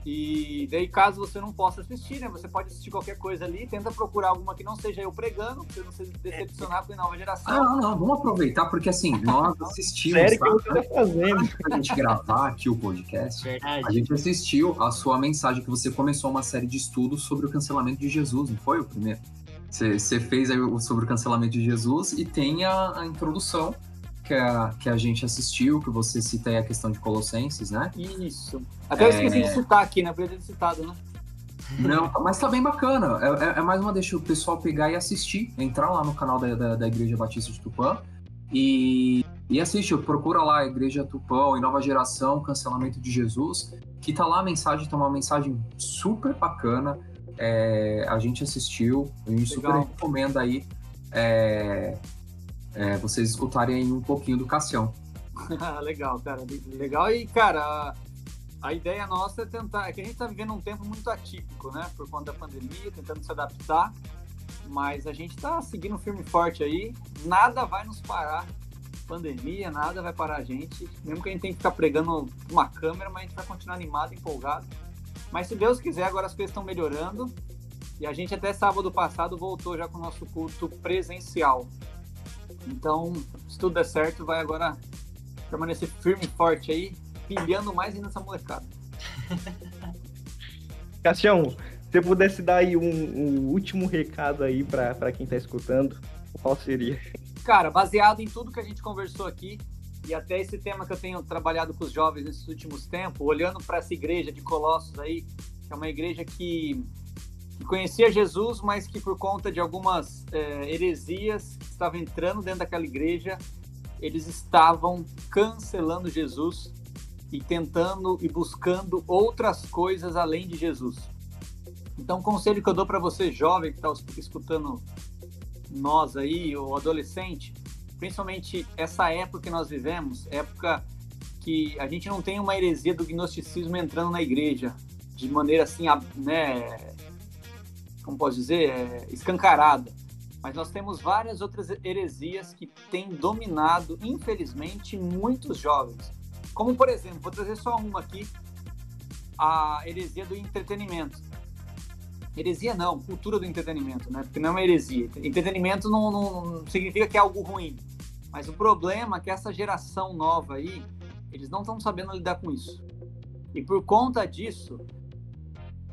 E daí, caso você não possa assistir, né? Você pode assistir qualquer coisa ali, tenta procurar alguma que não seja eu pregando, pra você não se decepcionar com a Nova Geração. Não, vamos aproveitar, porque assim, nós assistimos... Sério que você tá fazendo? Pra gente gravar aqui o podcast, verdade. A gente assistiu a sua mensagem, que você começou uma série de estudos sobre o cancelamento de Jesus, não foi o primeiro? Você fez aí sobre o cancelamento de Jesus e tem a introdução que a gente assistiu, que você cita aí a questão de Colossenses, né? Isso. Até eu esqueci de citar aqui, né? Podia ter citado, né? Não, mas tá bem bacana. É mais uma deixa o pessoal pegar e assistir, entrar lá no canal da Igreja Batista de Tupã e assiste, procura lá a Igreja Tupã, em Nova Geração, Cancelamento de Jesus, que tá lá a mensagem, tem uma mensagem super bacana. A gente assistiu, a gente super recomenda aí vocês escutarem um pouquinho do Cassião. Legal, cara. Legal. E, cara, a ideia nossa é tentar... É que a gente tá vivendo um tempo muito atípico, né? Por conta da pandemia, tentando se adaptar. Mas a gente tá seguindo firme e forte aí. Nada vai nos parar. Pandemia, nada vai parar a gente. Mesmo que a gente tenha que ficar pregando uma câmera, mas a gente vai continuar animado, empolgado. Mas se Deus quiser, agora as coisas estão melhorando. E a gente até sábado passado voltou já com o nosso culto presencial. Então, se tudo der certo, vai agora permanecer firme e forte aí, pilhando mais ainda essa molecada. Cassião, se você pudesse dar aí um último recado aí para quem tá escutando, qual seria? Cara, baseado em tudo que a gente conversou aqui, e até esse tema que eu tenho trabalhado com os jovens nesses últimos tempos, olhando para essa igreja de Colossos aí, que é uma igreja que conhecia Jesus, mas que por conta de algumas heresias que estavam entrando dentro daquela igreja, eles estavam cancelando Jesus e tentando e buscando outras coisas além de Jesus. Então, o conselho que eu dou para você, jovem, que está escutando nós aí, ou adolescente, principalmente essa época que nós vivemos, época que a gente não tem uma heresia do gnosticismo entrando na igreja de maneira assim, né, como posso dizer, escancarada. Mas nós temos várias outras heresias que têm dominado, infelizmente, muitos jovens. Como, por exemplo, vou trazer só uma aqui, a heresia do entretenimento. Heresia não, cultura do entretenimento, né? Porque não é uma heresia. Entretenimento não significa que é algo ruim. Mas o problema é que essa geração nova aí, eles não estão sabendo lidar com isso. E por conta disso,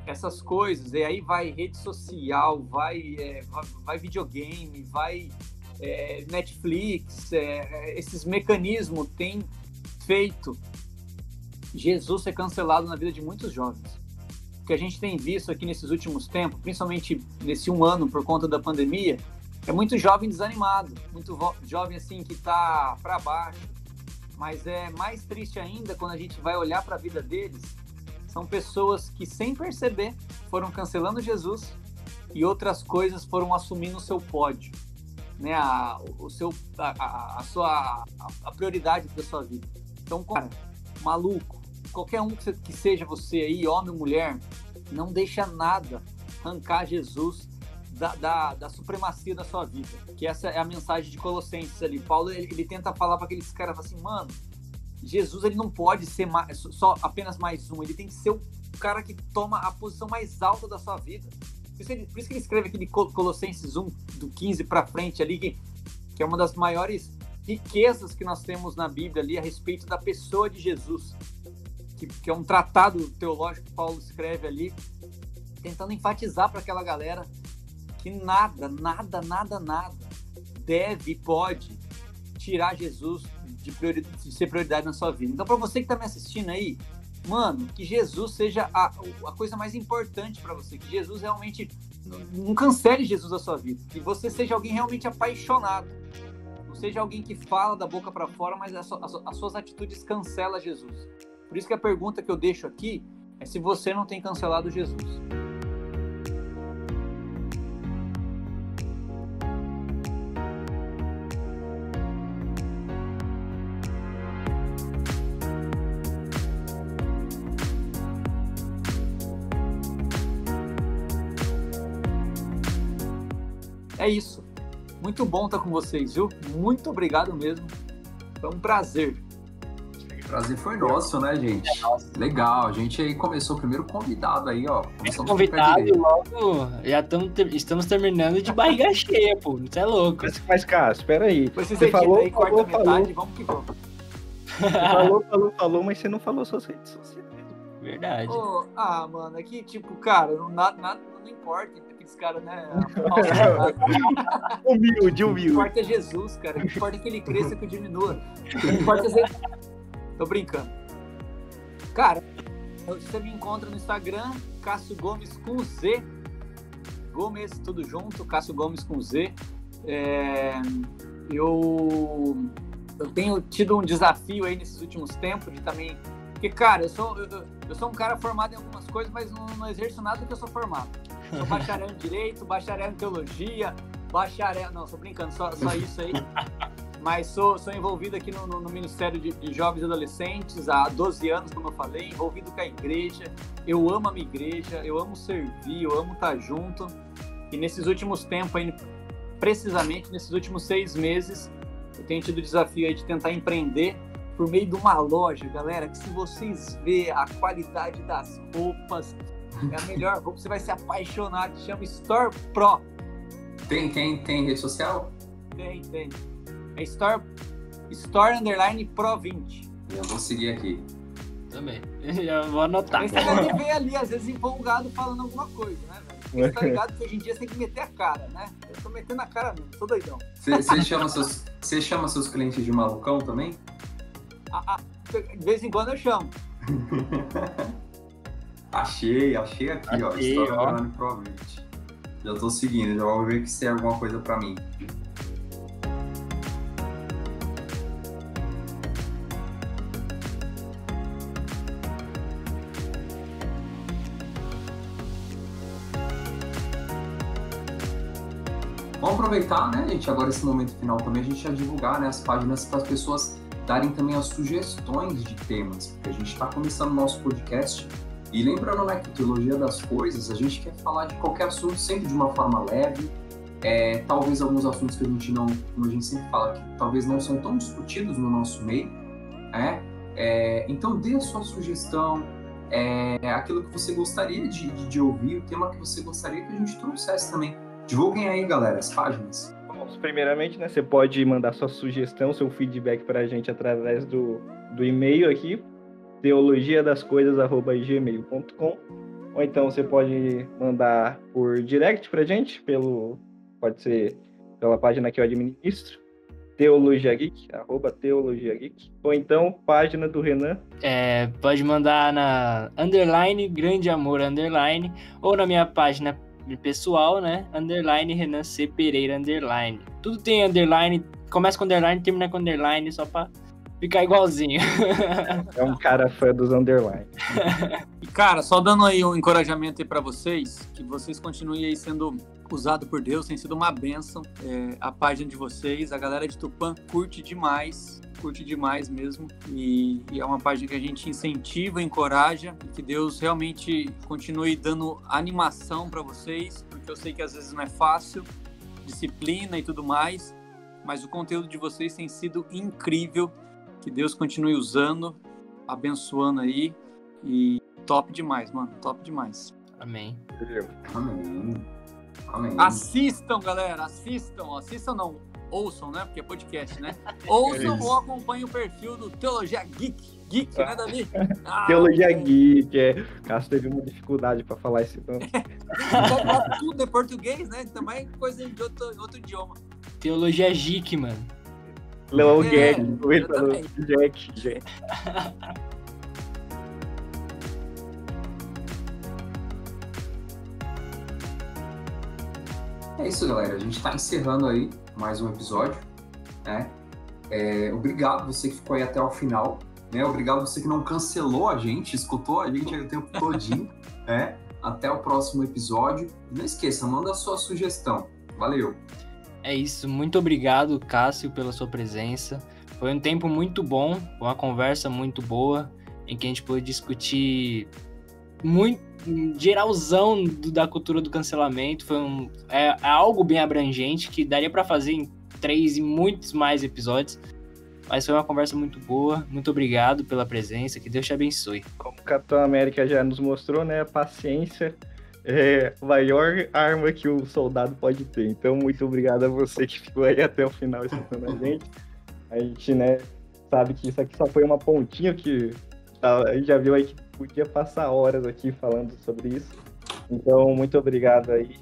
essas coisas, e aí vai rede social, vai videogame, vai Netflix, esses mecanismos têm feito Jesus ser cancelado na vida de muitos jovens. O que a gente tem visto aqui nesses últimos tempos, principalmente nesse 1 ano por conta da pandemia, é muito jovem desanimado, muito jovem assim que está para baixo, mas é mais triste ainda quando a gente vai olhar para a vida deles. São pessoas que, sem perceber, foram cancelando Jesus e outras coisas foram assumindo o seu pódio, né? A prioridade da sua vida. Então, cara, maluco, qualquer um que seja você aí, homem ou mulher, não deixa nada arrancar Jesus da supremacia da sua vida. Que essa é a mensagem de Colossenses ali. Paulo, ele tenta falar para aqueles caras assim, mano, Jesus, ele não pode ser só apenas mais um, ele tem que ser o cara que toma a posição mais alta da sua vida. Por isso que ele escreve aqui de Colossenses 1, do 15 para frente ali, que é uma das maiores riquezas que nós temos na Bíblia ali a respeito da pessoa de Jesus, que é um tratado teológico que Paulo escreve ali, tentando enfatizar para aquela galera que nada deve e pode tirar Jesus de ser prioridade na sua vida. Então, para você que está me assistindo aí, mano, que Jesus seja a coisa mais importante para você, que Jesus realmente não cancele Jesus da sua vida, que você seja alguém realmente apaixonado, não seja alguém que fala da boca para fora, mas as suas atitudes cancelam Jesus. Por isso que a pergunta que eu deixo aqui é se você não tem cancelado Jesus. É isso. Muito bom estar com vocês, viu? Muito obrigado mesmo. Foi um prazer. O prazer foi nosso, né, gente? Legal. A gente aí começou o primeiro convidado aí, ó. Convidado logo. Já estamos terminando de barriga cheia, pô. Isso é louco. Mas cara, espera aí. Você falou aí, quarta metade, vamos que vamos. Falou, mas você não falou suas redes sociais. Verdade. Mano, aqui, tipo, cara, nada não importa. antes, cara, né? Humilde. O que importa é Jesus, cara. O que importa é que ele cresça e que eu diminua. O que importa é ser... Tô brincando. Cara, você me encontra no Instagram, Cássio Gomes com Z. Gomes, tudo junto, Cássio Gomes com Z. Eu tenho tido um desafio aí nesses últimos tempos de também... Porque, cara, eu sou um cara formado em algumas coisas, mas não exerço nada do que eu sou formado. Sou bacharel em Direito, bacharel em Teologia, bacharel... Não, tô brincando, só isso aí. Mas sou envolvido aqui no Ministério de Jovens e Adolescentes há 12 anos, como eu falei, envolvido com a igreja. Eu amo a minha igreja, eu amo servir, eu amo estar junto. E nesses últimos tempos, aí, precisamente nesses últimos 6 meses, eu tenho tido o desafio aí de tentar empreender por meio de uma loja, galera, que se vocês verem a qualidade das roupas, é a melhor roupa, você vai se apaixonar, que chama Store Pro. Tem rede social? Tem. É Store Pro 20. Eu vou seguir aqui. Também. Já vou anotar. Mas você deve ver ali, às vezes, empolgado falando alguma coisa, né, velho? Porque você tá ligado que hoje em dia você tem que meter a cara, né? Eu tô metendo a cara mesmo, tô doidão. Você chama seus clientes de malucão também? De vez em quando eu chamo. Achei aqui, ó. Store Pro 20. Já tô seguindo, já vou ver se tem alguma coisa pra mim. Vamos aproveitar, né, gente, agora esse momento final também, a gente já divulgar, né, as páginas para as pessoas darem também as sugestões de temas, porque a gente está começando o nosso podcast e lembrando, né, que Teologia das Coisas, a gente quer falar de qualquer assunto sempre de uma forma leve, talvez alguns assuntos que a gente não, como a gente sempre fala, que talvez não são tão discutidos no nosso meio, né, então dê a sua sugestão, aquilo que você gostaria de ouvir, o tema que você gostaria que a gente trouxesse também. Divulguem aí, galera, as páginas. Bom, primeiramente, né, você pode mandar sua sugestão, seu feedback para a gente através do e-mail aqui, teologiadascoisas@gmail.com, ou então você pode mandar por direct para a gente, pode ser pela página que eu administro, Teologia Geek, @teologiageek, ou então página do Renan. Pode mandar na _grande amor _ ou na minha página pessoal, né? _Renan C Pereira _. Tudo tem underline, começa com underline, termina com underline, só pra ficar igualzinho. É um cara fã dos underline. E cara, só dando aí um encorajamento aí pra vocês, que vocês continuem aí sendo usados por Deus, tem sido uma bênção. A página de vocês, a galera de Tupã curte demais mesmo, e é uma página que a gente incentiva, encoraja, e que Deus realmente continue dando animação para vocês, porque eu sei que às vezes não é fácil, disciplina e tudo mais, mas o conteúdo de vocês tem sido incrível, que Deus continue usando, abençoando aí, e top demais, mano, top demais. Amém. Amém. Assistam, galera, assistam não, ouçam, né? Porque é podcast, né? Ouçam ou acompanhem o perfil do Teologia Geek, né, Davi? Teologia Geek, Cássio teve uma dificuldade para falar esse nome. Tudo é português, né? Também coisa de outro idioma. Teologia Geek, mano. Não, Jack. É isso, galera. A gente está encerrando aí mais um episódio, né? Obrigado você que ficou aí até o final, né? Obrigado você que não cancelou a gente, escutou a gente aí o tempo todinho, né? Até o próximo episódio. Não esqueça, manda a sua sugestão. Valeu! É isso, muito obrigado, Cássio, pela sua presença. Foi um tempo muito bom, uma conversa muito boa, em que a gente pôde discutir muito geralzão da cultura do cancelamento. É algo bem abrangente que daria para fazer em 3 e muitos mais episódios, mas foi uma conversa muito boa. Muito obrigado pela presença, que Deus te abençoe. Como o Capitão América já nos mostrou, né, a paciência é a maior arma que o soldado pode ter. Então, muito obrigado a você que ficou aí até o final escutando a gente. A gente, né, sabe que isso aqui só foi uma pontinha, que a gente já viu aí que podia passar horas aqui falando sobre isso. Então, muito obrigado aí.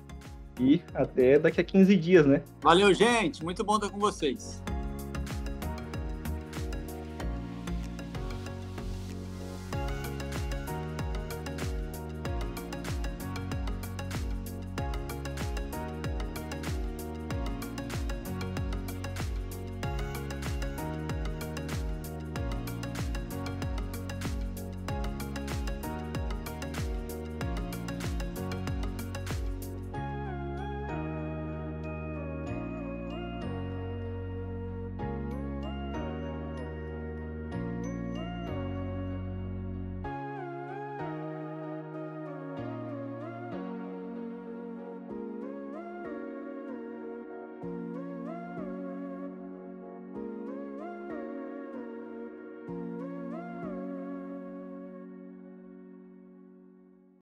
E até daqui a 15 dias, né? Valeu, gente. Muito bom estar com vocês.